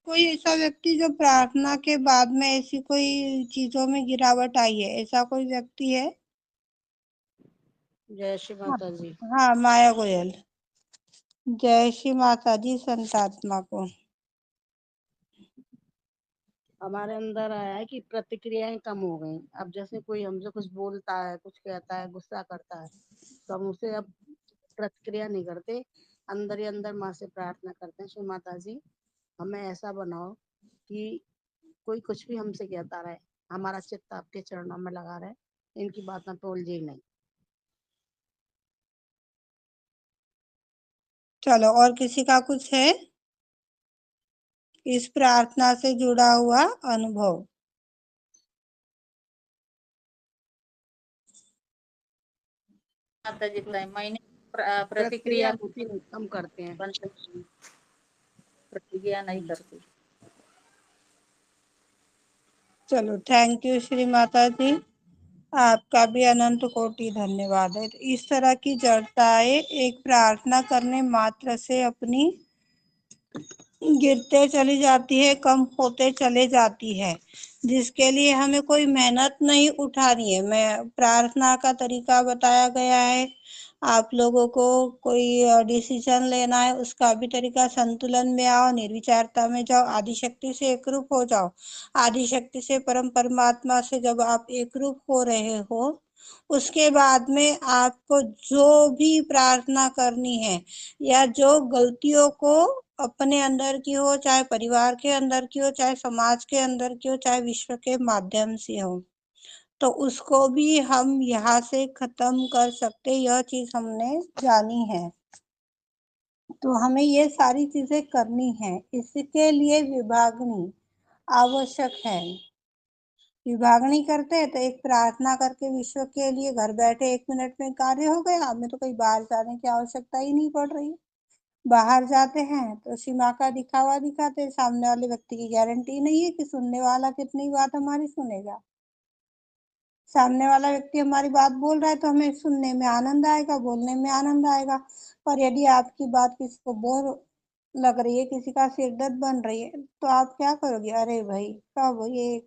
कोई ऐसा व्यक्ति जो प्रार्थना के बाद में ऐसी कोई चीजों में गिरावट आई है, ऐसा कोई व्यक्ति है? जय श्री माता जी। हाँ, माया गोयल। जय श्री माता जी संतात्मा को। हमारे अंदर आया है कि प्रतिक्रियाएं कम हो गई। अब जैसे कोई हमसे कुछ बोलता है, कुछ कहता है, गुस्सा करता है, तो हम उसे अब प्रतिक्रिया नहीं करते, अंदर ही अंदर माँ से प्रार्थना करते हैं, श्री माता जी हमें ऐसा बनाओ कि कोई कुछ भी हमसे कहता रहे, हमारा चित्त आपके चरणों में लगा रहे, इनकी बातें तोलजे ही नहीं। चलो, और किसी का कुछ है इस प्रार्थना से जुड़ा हुआ अनुभव? माता जी मैंने प्रतिक्रिया होती नहीं, कम करते हैं। प्रतिक्रिया नहीं करती। चलो, थैंक यू श्री माता जी, आपका भी अनंत कोटि धन्यवाद है। तो इस तरह की जड़ताएं एक प्रार्थना करने मात्र से अपनी गिरते चली जाती है, कम होते चले जाती है, जिसके लिए हमें कोई मेहनत नहीं उठानी है। मैं प्रार्थना का तरीका बताया गया है, आप लोगों को कोई डिसीजन लेना है उसका भी तरीका, संतुलन में आओ, निर्विचारता में जाओ, आदिशक्ति से एकरूप हो जाओ। आदिशक्ति से परम परमात्मा से जब आप एकरूप हो रहे हो, उसके बाद में आपको जो भी प्रार्थना करनी है या जो गलतियों को अपने अंदर की हो, चाहे परिवार के अंदर की हो, चाहे समाज के अंदर की हो, चाहे विश्व के माध्यम से हो, तो उसको भी हम यहाँ से खत्म कर सकते, यह चीज हमने जानी है। तो हमें ये सारी चीजें करनी है, इसके लिए विभागनी आवश्यक है। विभाग नहीं करते तो एक प्रार्थना करके विश्व के लिए घर बैठे 1 मिनट में कार्य हो गया। हमें तो कहीं बाहर जाने की आवश्यकता ही नहीं पड़ रही। बाहर जाते हैं तो सीमा का दिखावा दिखाते हैं। सामने वाले व्यक्ति की गारंटी नहीं है कि सुनने वाला कितनी बात हमारी सुनेगा। सामने वाला व्यक्ति हमारी बात बोल रहा है तो हमें सुनने में आनंद आएगा, बोलने में आनंद आएगा। पर यदि आपकी बात किसी को बोर लग रही है, किसी का सिर दर्द बन रही है, तो आप क्या करोगे? अरे भाई कब ये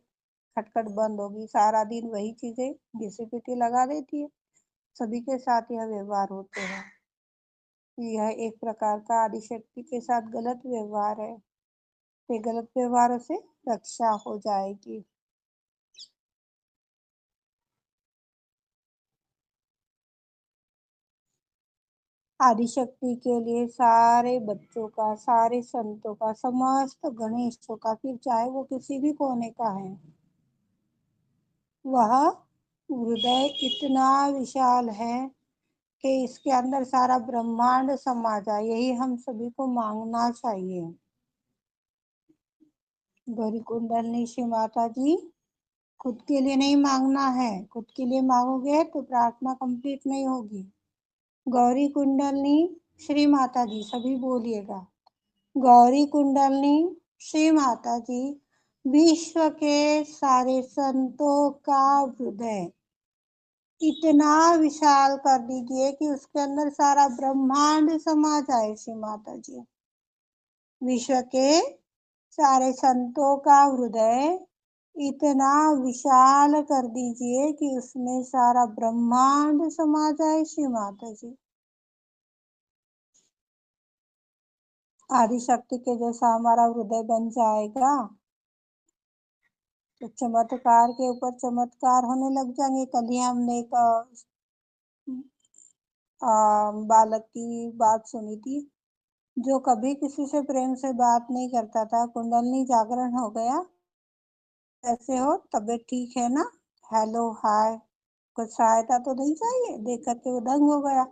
खटखट बंद होगी? सारा दिन वही चीजें घिसी पिटी लगा देती है। सभी के साथ यह व्यवहार होते हैं। यह एक प्रकार का आदिशक्ति के साथ गलत व्यवहार है। ये गलत व्यवहारों से रक्षा हो जाएगी। आदिशक्ति के लिए सारे बच्चों का, सारे संतों का, समस्त गणेशों का, फिर चाहे वो किसी भी कोने का है, वह हृदय इतना विशाल है कि इसके अंदर सारा ब्रह्मांड समा जाए। यही हम सभी को मांगना चाहिए। गौरी कुंडलनी श्री माता जी, खुद के लिए नहीं मांगना है। खुद के लिए मांगोगे तो प्रार्थना कंप्लीट नहीं होगी। गौरी कुंडलनी श्री माता जी, सभी बोलिएगा। गौरी कुंडलनी श्री माता जी, विश्व के सारे संतों का हृदय इतना विशाल कर दीजिए कि उसके अंदर सारा ब्रह्मांड समा जाए। श्री माता जी, विश्व के सारे संतों का हृदय इतना विशाल कर दीजिए कि उसमें सारा ब्रह्मांड समा जाए। श्री माता जी, आदिशक्ति के जैसा हमारा हृदय बन जाएगा तो चमत्कार के ऊपर चमत्कार होने लग जाएंगे। कल ही हमने एक बालक की बात सुनी थी जो कभी किसी से प्रेम से बात नहीं करता था। कुंडलनी जागरण हो गया। कैसे हो? तबीयत ठीक है ना? हेलो हाय, कुछ सहायता तो नहीं चाहिए? देख करके वो दंग हो गया।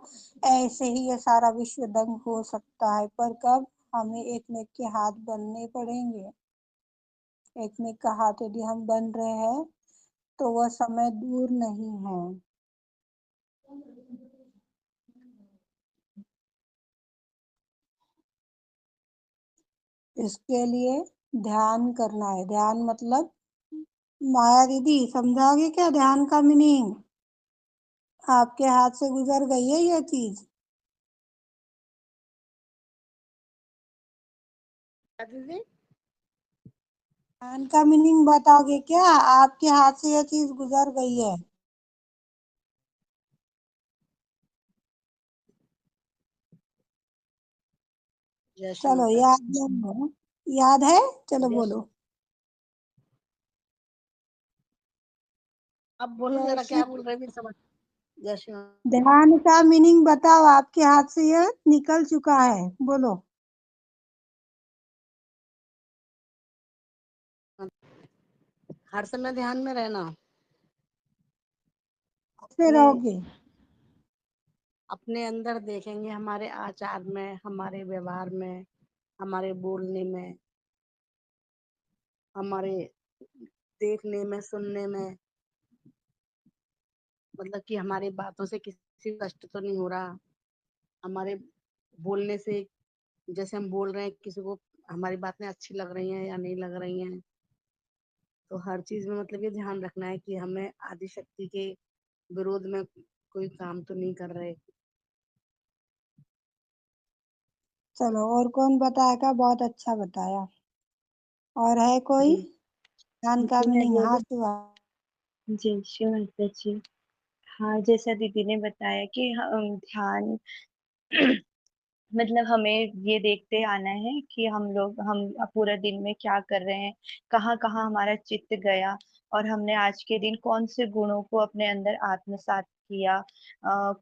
ऐसे ही ये सारा विश्व दंग हो सकता है, पर कब? हमें एक में के हाथ बनने पड़ेंगे। एक में का हाथ यदि हम बन रहे हैं तो वह समय दूर नहीं है। इसके लिए ध्यान करना है। ध्यान मतलब, माया दीदी समझाओगे क्या ध्यान का मीनिंग? आपके हाथ से गुजर गई है ये चीज? दीदी ध्यान का मीनिंग बताओगे क्या? आपके हाथ से ये चीज गुजर गई है। जय श्री चलो माता याद नहीं है? याद है? चलो जय बोलो। अब बोलो जय जरा, श्री। क्या बोल रहे भी समझ। जय श्री ध्यान का मीनिंग बताओ। आपके हाथ से ये निकल चुका है, बोलो। हर समय ध्यान में रहना। से अपने रहोगे। अपने अंदर देखेंगे, हमारे आचार में, हमारे व्यवहार में, हमारे बोलने में, हमारे देखने में, सुनने में, मतलब कि हमारी बातों से किसी को कष्ट तो नहीं हो रहा। हमारे बोलने से, जैसे हम बोल रहे हैं, किसी को हमारी बातें अच्छी लग रही हैं या नहीं लग रही हैं। तो हर चीज में मतलब ये ध्यान रखना है कि हमें आदि शक्ति के विरोध में कोई काम तो नहीं कर रहे। चलो, और कौन बताएगा? बहुत अच्छा बताया। और है कोई? जी ध्यान का जी मैं मीनिंग बोलूं। हाथ हुआ। जी श्री माता जी। हाँ, जैसा दीदी ने बताया कि ध्यान मतलब हमें ये देखते आना है कि हम पूरा दिन में क्या कर रहे हैं, कहाँ कहाँ हमारा चित्त गया, और हमने आज के दिन कौन से गुणों को अपने अंदर आत्मसात किया,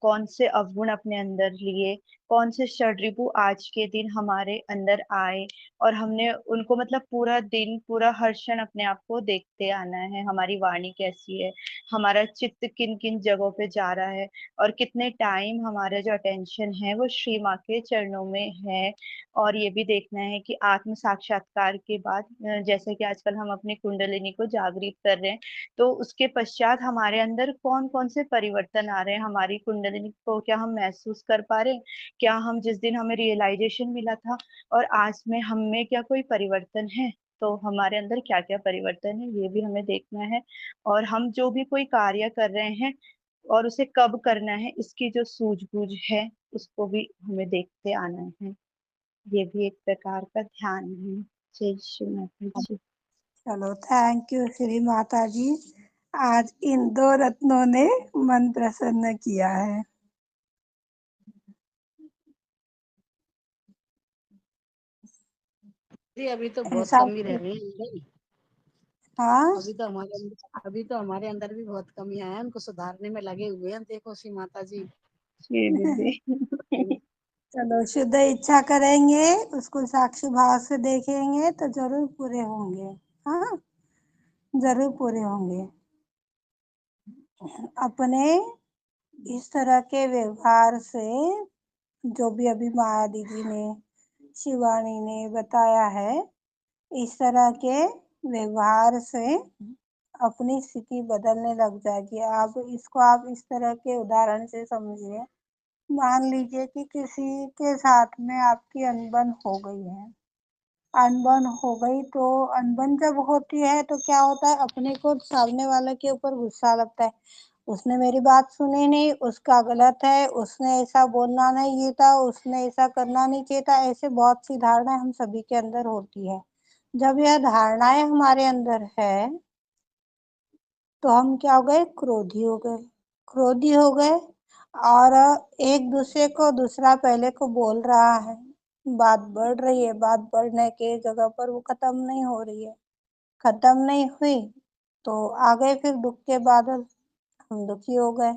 कौन से अवगुण अपने अंदर लिए, कौन से षड्रिपु आज के दिन हमारे अंदर आए, और हमने उनको मतलब पूरा दिन, पूरा हर क्षण अपने आप को देखते आना है। हमारी वाणी कैसी है, हमारा चित्त किन किन जगहों पे जा रहा है, और कितने टाइम हमारा जो अटेंशन है वो श्री माँ के चरणों में है। और ये भी देखना है कि आत्म साक्षात्कार के बाद जैसे कि आजकल हम अपनी कुंडलिनी को जागृत कर रहे हैं, तो उसके पश्चात हमारे अंदर कौन कौन से परिवर्तन आ रहे हैं, हमारी कुंडलिनी को क्या हम महसूस कर पा रहे हैं, क्या हम जिस दिन हमें रियलाइजेशन मिला था और आज में हम में क्या कोई परिवर्तन है, तो हमारे अंदर क्या क्या परिवर्तन है ये भी हमें देखना है। और हम जो भी कोई कार्य कर रहे हैं और उसे कब करना है, इसकी जो सूझबूझ है उसको भी हमें देखते आना है। ये भी एक प्रकार का ध्यान है। जय श्री माता जी। चलो, थैंक यू श्री माता जी। आज इन 2 रत्नों ने मन प्रसन्न किया है। जी अभी तो बहुत ऐसा कमी रह गई है अंदर। हाँ, अभी तो हमारे अंदर भी बहुत कमियां हैं, उनको सुधारने में लगे हुए हैं। देखो श्री माता जी। जी दीदी। चलो, शुद्ध इच्छा करेंगे, उसको साक्षी भाव से देखेंगे तो जरूर पूरे होंगे। हाँ, जरूर पूरे होंगे। अपने इस तरह के व्यवहार से, जो भी अभी माया दीदी ने, शिवानी ने बताया है, इस तरह के व्यवहार से अपनी स्थिति बदलने लग जाएगी। आप इस तरह के उदाहरण से समझिए। मान लीजिए कि किसी के साथ में आपकी अनबन हो गई है। अनबन हो गई तो अनबन जब होती है तो क्या होता है, अपने को सामने वाले के ऊपर गुस्सा लगता है। उसने मेरी बात सुनी नहीं, उसका गलत है, उसने ऐसा बोलना नहीं ये था, उसने ऐसा करना नहीं चाहिए था। ऐसे बहुत सी धारणाएं हम सभी के अंदर होती है। जब यह धारणाएं हमारे अंदर है तो हम क्या हो गए, क्रोधी हो गए। क्रोधी हो गए और एक दूसरे को दूसरा पहले को बोल रहा है, बात बढ़ रही है, बात बढ़ने के जगह पर वो खत्म नहीं हो रही है। खत्म नहीं हुई तो आ गए फिर दुख के बादल। हम दुखी हो गए,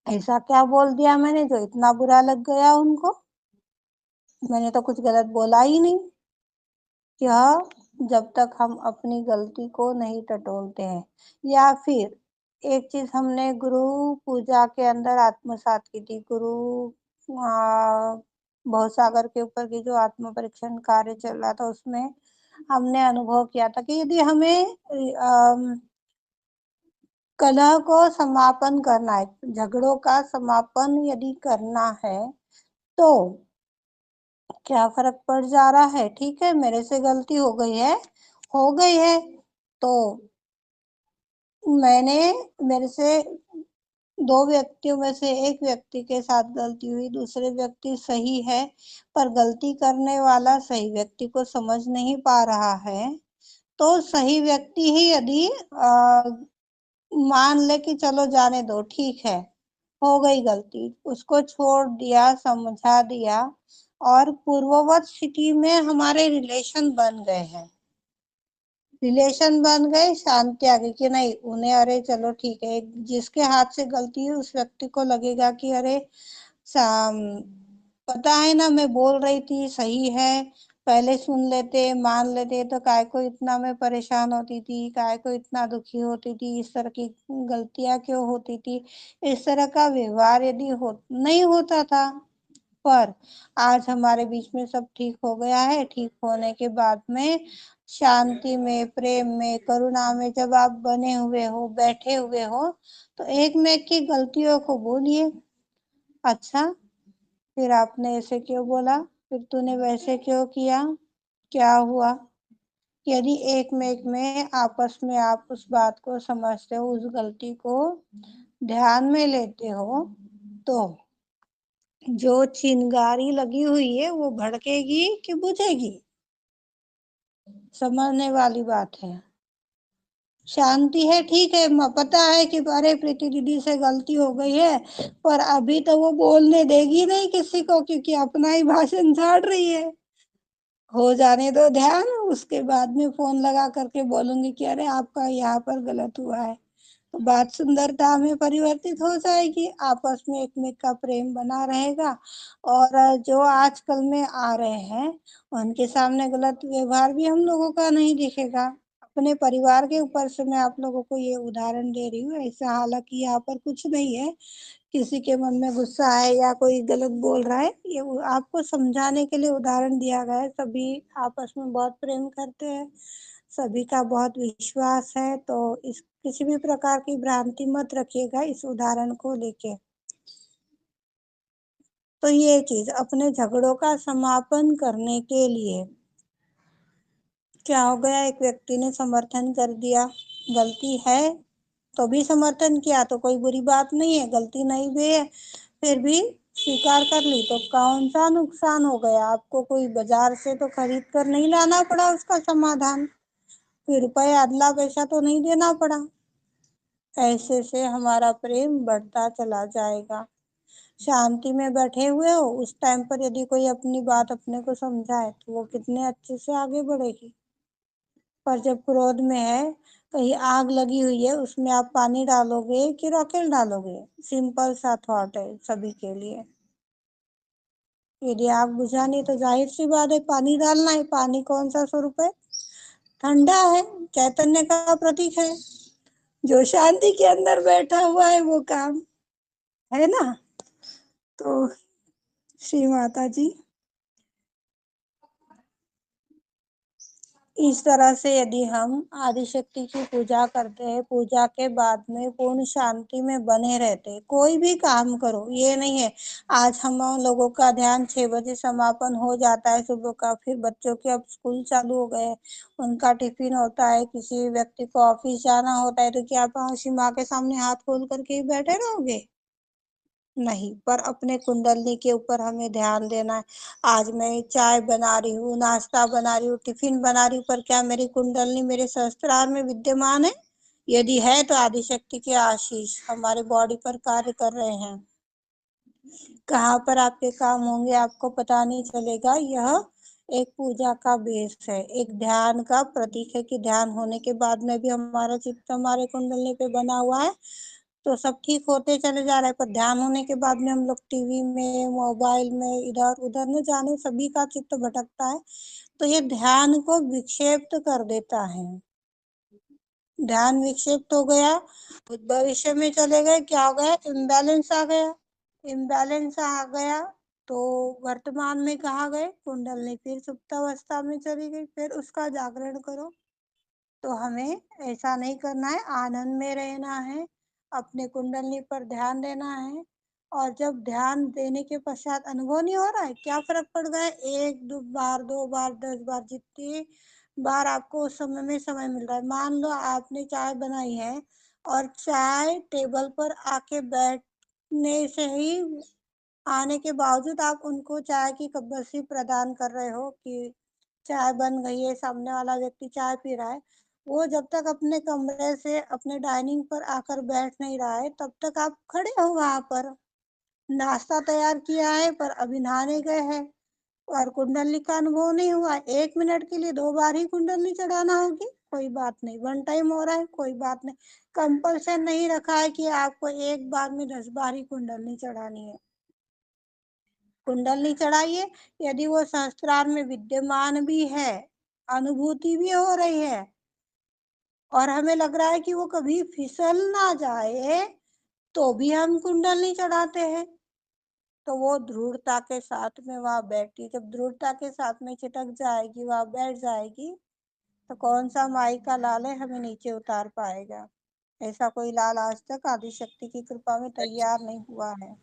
ऐसा क्या बोल दिया मैंने जो इतना बुरा लग गया उनको, मैंने तो कुछ गलत बोला ही नहीं। यह जब तक हम अपनी गलती को नहीं टटोलते हैं, या फिर एक चीज हमने गुरु पूजा के अंदर आत्मसात की थी। गुरु भवसागर के ऊपर की जो आत्म परीक्षण कार्य चल रहा था, उसमें हमने अनुभव किया था कि यदि हमें कलह को समापन करना है, झगड़ों का समापन यदि करना है, तो क्या फर्क पड़ जा रहा है, ठीक है मेरे से गलती हो गई है, हो गई है, तो मेरे से 2 व्यक्तियों में से एक व्यक्ति के साथ गलती हुई, दूसरे व्यक्ति सही है, पर गलती करने वाला सही व्यक्ति को समझ नहीं पा रहा है, तो सही व्यक्ति ही यदि मान ले कि चलो जाने दो, ठीक है, हो गई गलती, उसको छोड़ दिया, समझा दिया, और पूर्ववत स्थिति में हमारे रिलेशन बन गए हैं। रिलेशन बन गए, शांति आ गई कि नहीं उन्हें, अरे चलो ठीक है, जिसके हाथ से गलती हुई उस व्यक्ति को लगेगा कि अरे पता है ना, मैं बोल रही थी सही है, पहले सुन लेते, मान लेते, तो काय को इतना मैं परेशान होती थी, काय को इतना दुखी होती थी, इस तरह की गलतियां क्यों होती थी। इस तरह का व्यवहार यदि नहीं होता था, पर आज हमारे बीच में सब ठीक हो गया है। ठीक होने के बाद में शांति में, प्रेम में, करुणा में जब आप बने हुए हो, बैठे हुए हो, तो एक में की गलतियों को बोलिए, अच्छा फिर आपने ऐसे क्यों बोला, फिर तूने वैसे क्यों किया, क्या हुआ। यदि एक में आपस में आप उस बात को समझते हो, उस गलती को ध्यान में लेते हो, तो जो चिंगारी लगी हुई है वो भड़केगी कि बुझेगी, समझने वाली बात है। शांति है, ठीक है, पता है कि अरे प्रीति दीदी से गलती हो गई है, पर अभी तो वो बोलने देगी नहीं किसी को, क्योंकि अपना ही भाषण झाड़ रही है। हो जाने दो ध्यान, उसके बाद में फोन लगा करके बोलूंगी कि अरे आपका यहाँ पर गलत हुआ है, तो बात सुंदरता में परिवर्तित हो जाएगी, आपस में एक में का प्रेम बना रहेगा। और जो आजकल में आ रहे हैं उनके सामने गलत व्यवहार भी हम लोगों का नहीं दिखेगा। अपने परिवार के ऊपर से मैं आप लोगों को ये उदाहरण दे रही हूँ, ऐसा हालांकि यहाँ पर कुछ नहीं है, किसी के मन में गुस्सा है या कोई गलत बोल रहा है, ये आपको समझाने के लिए उदाहरण दिया गया है। सभी आपस में बहुत प्रेम करते हैं, सभी का बहुत विश्वास है, तो इस किसी भी प्रकार की भ्रांति मत रखिएगा इस उदाहरण को लेके। तो ये चीज अपने झगड़ों का समापन करने के लिए क्या हो गया, एक व्यक्ति ने समर्थन कर दिया, गलती है तो भी समर्थन किया तो कोई बुरी बात नहीं है, गलती नहीं भी है फिर भी स्वीकार कर ली तो कौन सा नुकसान हो गया, आपको कोई बाजार से तो खरीद कर नहीं लाना पड़ा उसका समाधान, कोई रुपए अदला पैसा तो नहीं देना पड़ा। ऐसे से हमारा प्रेम बढ़ता चला जाएगा। शांति में बैठे हुए हो उस टाइम पर यदि कोई अपनी बात अपने को समझाए तो वो कितने अच्छे से आगे बढ़ेगी। पर जब क्रोध में है, कहीं आग लगी हुई है, उसमें आप पानी डालोगे कि रॉकेल डालोगे? सिंपल सा थॉट है सभी के लिए। यदि आग बुझानी तो जाहिर सी बात है पानी डालना है। पानी कौन सा स्वरूप है? ठंडा है, चैतन्य का प्रतीक है। जो शांति के अंदर बैठा हुआ है वो काम है ना। तो श्री माता जी, इस तरह से यदि हम आदिशक्ति की पूजा करते हैं, पूजा के बाद में पूर्ण शांति में बने रहते, कोई भी काम करो, ये नहीं है आज हम लोगों का ध्यान 6 बजे समापन हो जाता है सुबह का, फिर बच्चों के अब स्कूल चालू हो गए, उनका टिफिन होता है, किसी व्यक्ति को ऑफिस जाना होता है, तो क्या आप शिव माँ के सामने हाथ खोल करके ही बैठे रहोगे? नहीं, पर अपने कुंडली के ऊपर हमें ध्यान देना है। आज मैं चाय बना रही हूँ, नाश्ता बना रही हूँ, टिफिन बना रही हूँ, पर क्या मेरी कुंडली मेरे सहस्त्रार में विद्यमान है? यदि है तो आदिशक्ति के आशीष हमारे बॉडी पर कार्य कर रहे हैं। कहाँ पर आपके काम होंगे आपको पता नहीं चलेगा। यह एक पूजा का बेस है, एक ध्यान का प्रतीक है कि ध्यान होने के बाद में भी हमारा चित्त हमारे कुंडली पे बना हुआ है, तो सब ठीक होते चले जा रहे हैं। पर ध्यान होने के बाद में हम लोग टीवी में, मोबाइल में इधर उधर न जाने सभी का चित्त भटकता है, तो ये ध्यान को विक्षेपित कर देता है। ध्यान विक्षेपित हो गया, भविष्य में चले गए, क्या हो गया? इम्बैलेंस आ गया। इम्बैलेंस आ गया तो वर्तमान में कहाँ गए? कुंडली फिर सुप्तावस्था में चली गई, फिर उसका जागरण करो। तो हमें ऐसा नहीं करना है, आनंद में रहना है, अपने कुंडली पर ध्यान देना है। और जब ध्यान देने के पश्चात अनुभव नहीं हो रहा है, क्या फर्क पड़ गया? 1 बार 2 बार 10 बार, जितनी बार आपको उस समय में समय मिल रहा है। मान लो आपने चाय बनाई है और चाय टेबल पर आके बैठने से ही आने के बावजूद आप उनको चाय की कब्बसी प्रदान कर रहे हो कि चाय बन गई है, सामने वाला व्यक्ति चाय पी रहा है, वो जब तक अपने कमरे से अपने डाइनिंग पर आकर बैठ नहीं रहा है तब तक आप खड़े हो वहां पर। नाश्ता तैयार किया है पर अभी नहाने गए हैं और कुंडली का अनुभव नहीं हुआ। 1 मिनट के लिए 2 बार ही कुंडली चढ़ाना होगी, कोई बात नहीं। 1 टाइम हो रहा है, कोई बात नहीं। कंपल्सन नहीं रखा है कि आपको 1 बार में 10 बार ही कुंडली चढ़ानी है। कुंडली चढ़ाइए, यदि वो सहस्त्रार में विद्यमान भी है, अनुभूति भी हो रही है और हमें लग रहा है कि वो कभी फिसल ना जाए, तो भी हम कुंडली चढ़ाते हैं। तो वो दृढ़ता के साथ में वहां बैठती, जब दृढ़ता के साथ में चिटक जाएगी, वहां बैठ जाएगी, तो कौन सा माई का लाल है हमें नीचे उतार पाएगा? ऐसा कोई लाल आज तक आदिशक्ति की कृपा में तैयार नहीं हुआ है।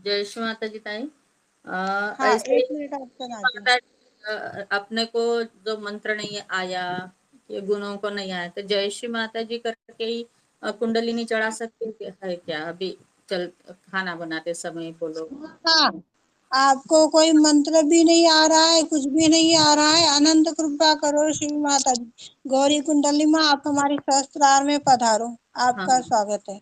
जय श्री माता जी ताई। हाँ, ऐसे 1 मिनट आप सुना जी। माता अपने को जो मंत्र नहीं आया, ये गुणों को नहीं आया, तो जय श्री माता जी करके ही कुंडली नहीं चढ़ा सकते है क्या? अभी चल खाना बनाते समय बोलो। हाँ, आपको कोई मंत्र भी नहीं आ रहा है, कुछ भी नहीं आ रहा है, अनंत कृपा करो श्री माता जी। गौरी कुंडली माँ आप हमारी सहस्त्रार में पधारो, आपका हाँ स्वागत है।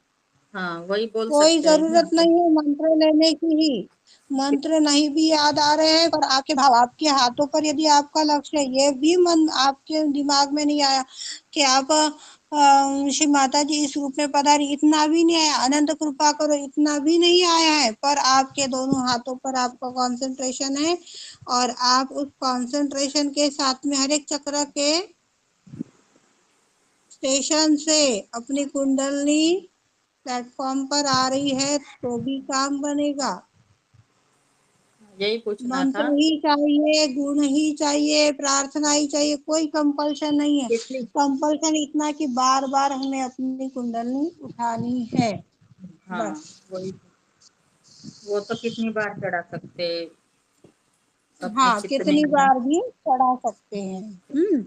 हाँ, वही बोल कोई सकते हैं जरूरत ना। नहीं है मंत्र लेने की ही। मंत्र नहीं भी याद आ रहे हैं पर आपके भाव, आपके हाथों पर यदि आपका लक्ष्य है, ये भी मन आपके दिमाग में नहीं आया कि आप श्री माता जी इस रूप में पधारी, इतना भी नहीं आया, अनंत कृपा करो इतना भी नहीं आया है, पर आपके दोनों हाथों पर आपका कंसंट्रेशन है और आप उस कंसंट्रेशन के साथ में हर एक चक्र के स्टेशन से अपनी कुंडली प्लेटफॉर्म पर आ रही है तो भी काम बनेगा। यही पूछना मंत्र था। ही चाहिए, गुण ही चाहिए, प्रार्थना ही चाहिए, कोई कंपल्शन नहीं है। कितनी कंपल्शन इतना कि बार बार हमें अपनी कुंडली उठानी है, हाँ बस। वही, वो तो कितनी बार चढ़ा सकते, अपने हाँ, चित्त में कितनी एकदम। बार भी चढ़ा सकते हैं।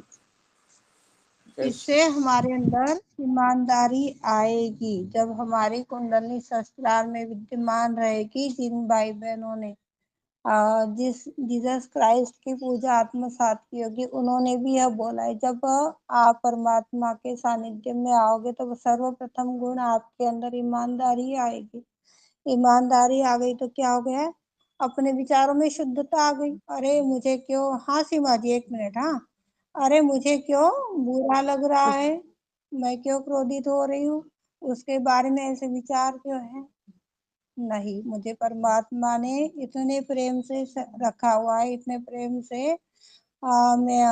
इससे हमारे अंदर ईमानदारी आएगी। जब हमारी कुंडली शस्त्रार में विद्यमान रहेगी, जिन भाई बहनों ने जिस जीसस क्राइस्ट की पूजा आत्मसात की होगी, उन्होंने भी यह बोला है, जब आप परमात्मा के सानिध्य में आओगे तो सर्वप्रथम गुण आपके अंदर ईमानदारी आएगी। ईमानदारी आ गई तो क्या हो गया? अपने विचारों में शुद्धता आ गई। अरे मुझे क्यों, हाँ सीमा जी एक मिनट, हाँ, अरे मुझे क्यों बुरा लग रहा है, मैं क्यों क्रोधित हो रही हूँ, उसके बारे में ऐसे विचार क्यों है? नहीं, मुझे परमात्मा ने इतने प्रेम से रखा हुआ है, इतने प्रेम से मैं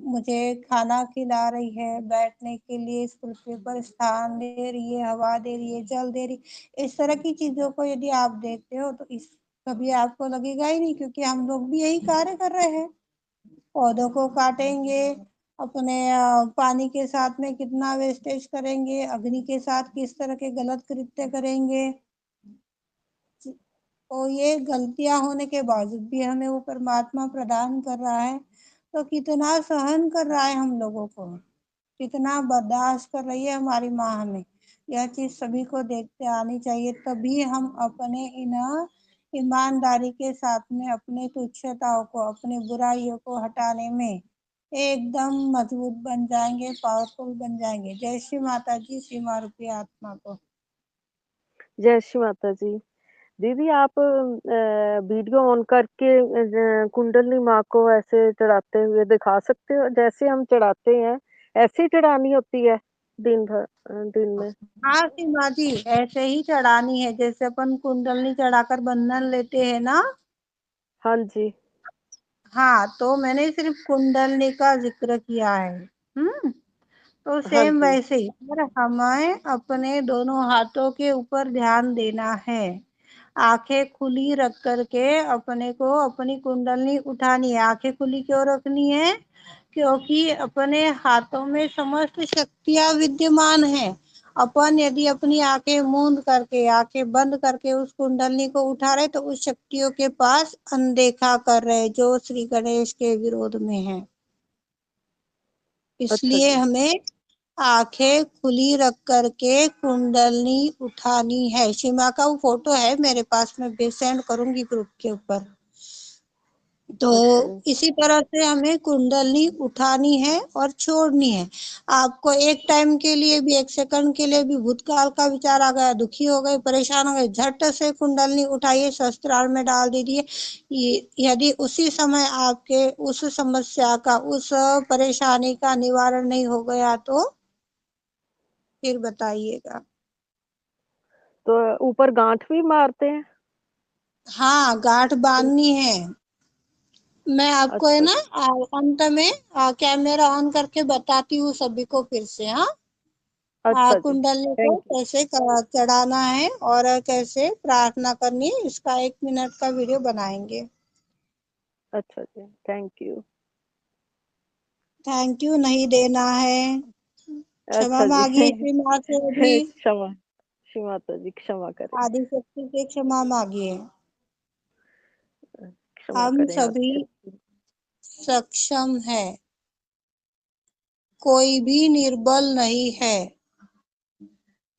मुझे खाना खिला रही है, बैठने के लिए इस पृथ्वी पर स्थान दे रही है, हवा दे रही है, जल दे रही, इस तरह की चीजों को यदि आप देखते हो तो इस कभी आपको लगेगा ही नहीं, क्योंकि हम लोग भी यही कार्य कर रहे हैं। पौधों को काटेंगे, अपने पानी के साथ में कितना वेस्टेज करेंगे, अग्नि के साथ किस तरह के गलत कृत्य करेंगे। तो ये गलतियां होने के बावजूद भी हमें वो परमात्मा प्रदान कर रहा है, तो कितना सहन कर रहा है हम लोगों को, कितना बर्दाश्त कर रही है हमारी माँ हमें। यह चीज सभी को देखते आनी चाहिए, तभी हम अपने इन ईमानदारी के साथ में अपने तुच्छताओं को, अपने बुराइयों को हटाने में एकदम मजबूत बन जाएंगे, पावरफुल बन जाएंगे। जय श्री माता जी, श्री माँ रूपी आत्मा को। जय श्री माता जी। दीदी आप वीडियो ऑन करके कुंडली माँ को ऐसे चढ़ाते हुए दिखा सकते हो? जैसे हम चढ़ाते हैं ऐसे ही चढ़ानी होती है दिन भर दिन में? हाँ सीमा जी, ऐसे ही चढ़ानी है, जैसे अपन कुंडली चढ़ाकर बंधन लेते हैं ना। हाँ जी। हाँ, तो मैंने सिर्फ कुंडली का जिक्र किया है। तो हाँ सेम जी। वैसे ही, पर हमें अपने दोनों हाथों के ऊपर ध्यान देना है, आंखें खुली रख करके अपने को अपनी कुंडली उठानी है। आंखें खुली क्यों रखनी है? क्योंकि अपने हाथों में समस्त शक्तियां विद्यमान है। अपन यदि अपनी आंखें मूंद करके, आंखें बंद करके उस कुंडली को उठा रहे, तो उस शक्तियों के पास अनदेखा कर रहे, जो श्री गणेश के विरोध में है। अच्छा इसलिए जी। हमें आंखें खुली रख करके कुंडली उठानी है। सीमा का वो फोटो है मेरे पास में, भी सेंड करूंगी ग्रुप के ऊपर। तो अच्छा जी। इसी तरह से हमें कुंडली उठानी है और छोड़नी है। आपको एक टाइम के लिए भी, एक सेकंड के लिए भी भूतकाल का विचार आ गया, दुखी हो गए, परेशान हो गए, झट से कुंडली उठाइए, शस्त्रार में डाल दीजिए। यदि उसी समय आपके उस समस्या का, उस परेशानी का निवारण नहीं हो गया तो फिर बताइएगा। तो ऊपर गांठ भी मारते हैं? हाँ, गांठ बांधनी है। मैं आपको है अच्छा ना जी। अंत में कैमरा ऑन करके बताती हूँ सभी को फिर से। हाँ, अच्छा जी, कुंडली को थैंक यू। कैसे चढ़ाना है और कैसे प्रार्थना करनी है, इसका 1 मिनट का वीडियो बनाएंगे। अच्छा जी, थैंक यू। थैंक यू नहीं देना है। क्षमा अच्छा जी। मांगिए श्री माँ से भी, क्षमा, श्री माता जी क्षमा करें। आदि शक्ति से क्षमा मांगिए। क्षमा हम करें सभी आदि। सक्षम है, कोई भी निर्बल नहीं है।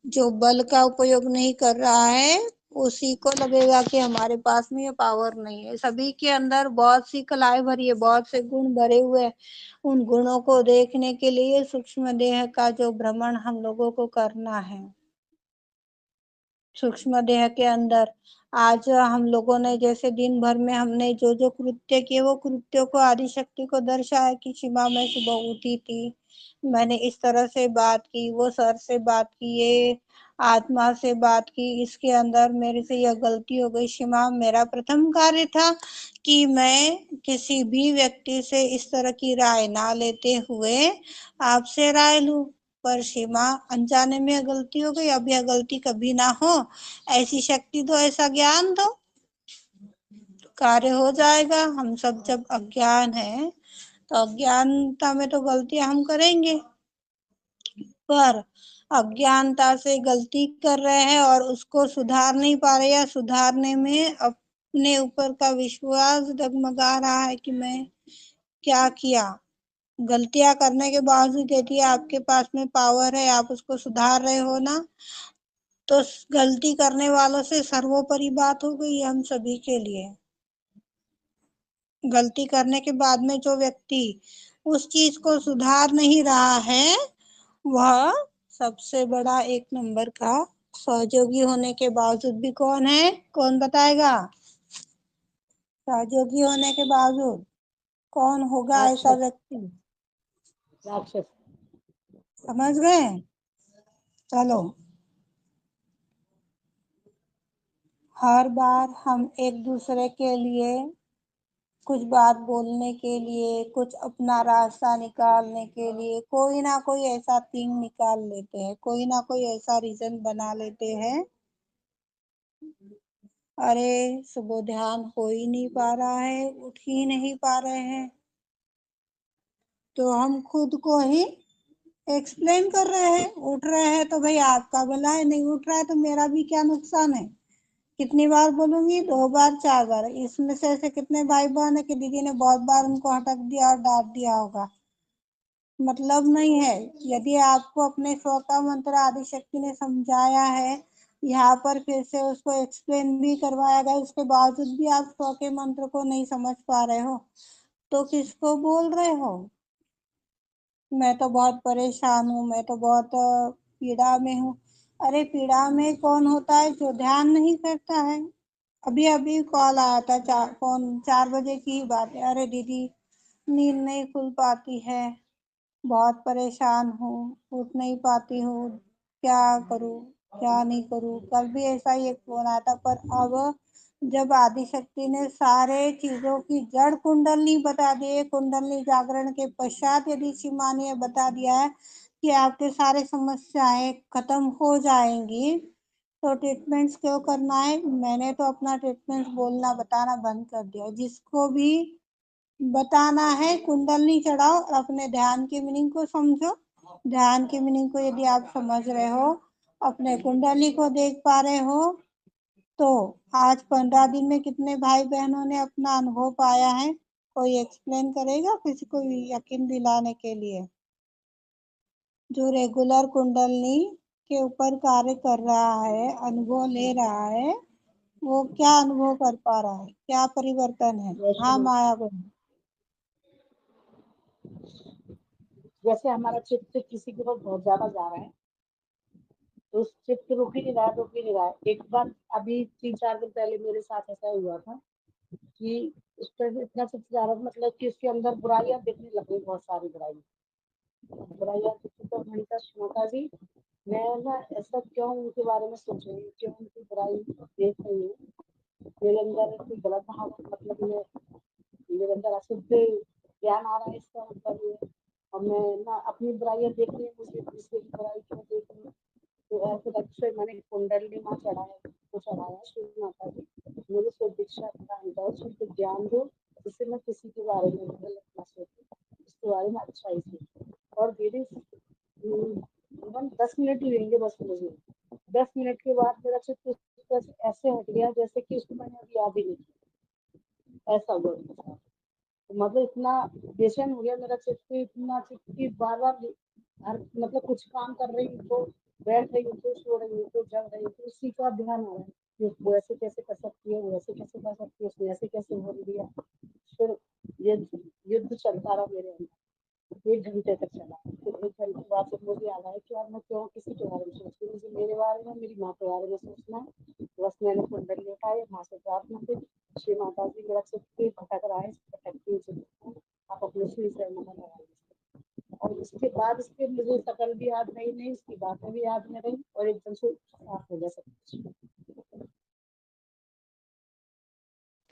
जो बल का उपयोग नहीं कर रहा है उसी को लगेगा कि हमारे पास में ये पावर नहीं है। सभी के अंदर बहुत सी कलाएं भरी है, बहुत से गुण भरे हुए हैं। उन गुणों को देखने के लिए सूक्ष्म देह का जो भ्रमण हम लोगों को करना है। सूक्ष्म देह के अंदर आज हम लोगों ने जैसे दिन भर में हमने जो जो कृत्य किए, वो कृत्यों को आदि शक्ति को दर्शाया कि शिवा मैं सुबह उठी थी, मैंने इस तरह से बात की, वो सर से बात की, ये आत्मा से बात की, इसके अंदर मेरे से यह गलती हो गई। शिवा मेरा प्रथम कार्य था कि मैं किसी भी व्यक्ति से इस तरह की राय ना लेते हुए आपसे राय लूं, पर सीमा अनजाने में गलती हो गई, अब यह गलती कभी ना हो, ऐसी शक्ति दो, ऐसा ज्ञान दो। कार्य हो जाएगा। हम सब जब अज्ञान है तो अज्ञानता में तो गलतियां हम करेंगे, पर अज्ञानता से गलती कर रहे हैं और उसको सुधार नहीं पा रहे या सुधारने में अपने ऊपर का विश्वास डगमगा रहा है कि मैं क्या किया। गलतियां करने के बावजूद यदि आपके पास में पावर है, आप उसको सुधार रहे हो ना, तो गलती करने वालों से सर्वोपरि बात हो गई हम सभी के लिए। गलती करने के बाद में जो व्यक्ति उस चीज को सुधार नहीं रहा है, वह सबसे बड़ा एक नंबर का सहयोगी होने के बावजूद भी कौन है? कौन बताएगा? सहयोगी होने के बावजूद कौन होगा ऐसा व्यक्ति? राक्षस। समझ गए? चलो, हर बार हम एक दूसरे के लिए कुछ बात बोलने के लिए, कुछ अपना रास्ता निकालने के लिए कोई ना कोई ऐसा थिंग निकाल लेते हैं, कोई ना कोई ऐसा रीजन बना लेते हैं। अरे सुबह ध्यान हो ही नहीं पा रहा है, उठ ही नहीं पा रहे हैं, तो हम खुद को ही एक्सप्लेन कर रहे हैं। उठ रहे हैं तो भाई आपका भला है, नहीं उठ रहा है तो मेरा भी क्या नुकसान है। कितनी बार बोलूंगी? 2 बार 4 बार। इसमें से ऐसे कितने भाई बहन है कि दीदी ने बहुत बार उनको हटक दिया और डांट दिया होगा। मतलब नहीं है। यदि आपको अपने स्व का मंत्र आदि शक्ति ने समझाया है, यहाँ पर फिर से उसको एक्सप्लेन भी करवाया गया, उसके बावजूद भी आप स्व के मंत्र को नहीं समझ पा रहे हो, तो किसको बोल रहे हो? मैं तो बहुत परेशान हूँ, मैं तो बहुत पीड़ा में हूँ। अरे पीड़ा में कौन होता है? जो ध्यान नहीं करता है। अभी अभी कॉल आया था, 4 बजे की ही बात है। अरे दीदी नींद नहीं खुल पाती है, बहुत परेशान हूँ, उठ नहीं पाती हूँ, क्या करूँ क्या नहीं करूँ। कल भी ऐसा ही एक फोन आया था, पर अब जब आदिशक्ति ने सारे चीजों की जड़ कुंडलनी बता दी है, कुंडलनी जागरण के पश्चात यदि सीमा ने बता दिया है कि आपके सारे समस्याएं खत्म हो जाएंगी, तो ट्रीटमेंट्स क्यों करना है? मैंने तो अपना ट्रीटमेंट बोलना बताना बंद कर दिया। जिसको भी बताना है कुंडलनी चढ़ाओ और अपने ध्यान की मीनिंग को समझो। ध्यान की मीनिंग को यदि आप समझ रहे हो, अपने कुंडली को देख पा रहे हो, तो आज 15 दिन में कितने भाई बहनों ने अपना अनुभव पाया है? कोई एक्सप्लेन करेगा किसी को यकीन दिलाने के लिए? जो रेगुलर कुंडलनी के ऊपर कार्य कर रहा है, अनुभव ले रहा है, वो क्या अनुभव कर पा रहा है? क्या परिवर्तन है? हाँ माया बहन। जैसे हमारा चित्त किसी के ऊपर बहुत ज्यादा जा रहा है, तो उस चित्त रुक ही नहीं रहा है। एक बार अभी 3-4 दिन पहले मेरे साथ ऐसा हुआ था कि उस पर इतना चित्त जा रहा था, मतलब कि उसके अंदर बुराइयां दिखने लग गई, बहुत सारी बुराइयां दिखी। तो मैंने कहा माता जी, मैं ना ऐसा क्यों उनके बारे में सोच रही हूँ, क्यों उनकी बुराई देख रही हूँ? मेरे अंदर कोई गलत भाव, मतलब मेरे अंदर अशुद्ध ज्ञान आ रहा है, इसका मतलब ये। और मैं ना अपनी बुराइयां देख रही हूँ, मुझे दूसरे की बुराई क्यों देख रही हूँ? तो और फिर अच्छे मैंने कुंडली माँ चढ़ाया श्री माता जी, मुझे शुद्ध दीक्षा प्रदान करो, शुद्ध ज्ञान दो, जिससे मैं किसी के बारे में गलत ना सोचूं, इसके बारे में अच्छा ही सोचूं। और दीदी 10 मिनट ही लेंगे बस मुझे। 10 मिनट के बाद मेरा चित्त ऐसे हट गया जैसे कि उसको मैंने अभी याद ही नहीं किया, ऐसा हुआ। मतलब इतना बेचैन हो गया मेरा चित्त, इतना चित्त की बार मतलब कुछ काम कर रही हूँ तो बैठ रही हूँ, तो सो रही हूँ, तो जग रही हूँ, तो उसी का ध्यान आ रहा है कि वो ऐसे कैसे कर सकती है, वो ऐसे कैसे कर सकती है, उसने ऐसे कैसे बोल दिया। फिर ये युद्ध चलता रहा मेरे अंदर 1 घंटे तक चला। फिर 1 घंटे बाद फिर मुझे याद आया कि यार मैं क्यों किसी के बारे में सोचती हूँ, मुझे मेरे बारे में, मेरी माँ के बारे में सोचना है। बस मैंने कुंडली उठाई, माँ से प्रार्थना की, श्री माता जी मेरा चित्त भटक रहा है, भटकती हुई आप अपने श्री चरणों में लगाइए। और उसके बाद उसके मुझे शकल भी याद नहीं, उसकी बातें भी याद नहीं रही, और एकदम से साफ हो गया सब कुछ।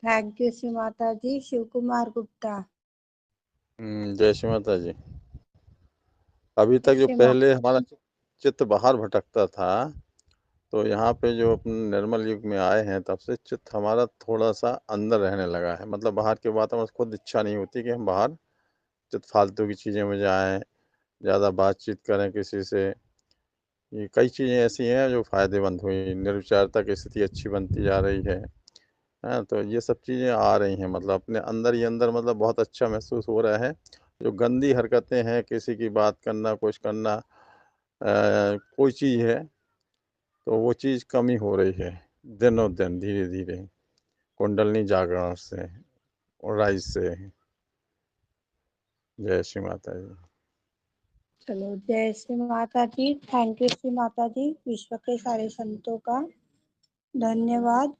थैंक यू श्री माता जी। शिव कुमार गुप्ता। जय श्री माता जी। अभी तक जो श्री पहले हमारा चित्त बाहर भटकता था, तो यहाँ पे जो अपन निर्मल युग में आए हैं तब से चित्त हमारा थोड़ा सा अंदर रहने लगा है। मतलब बाहर के वातावरण में खुद इच्छा नहीं होती कि हम बाहर चित्त फालतू की चीज़ें में जाएँ, ज़्यादा बातचीत करें किसी से। ये कई चीज़ें ऐसी हैं जो फ़ायदेमंद हुई, निर्विचारता की स्थिति अच्छी बनती जा रही है। हाँ, तो ये सब चीज़ें आ रही हैं, मतलब अपने अंदर ही अंदर मतलब बहुत अच्छा महसूस हो रहा है। जो गंदी हरकतें हैं, किसी की बात करना, कुछ करना, कोई चीज़ है, तो वो चीज़ कमी हो रही है दिनों-दिन, धीरे-धीरे, कुंडलिनी जागरण से और राइज़ से। जय श्री माता जी। चलो, जय श्री माता जी। थैंक यू श्री माता जी। विश्व के सारे संतों का धन्यवाद।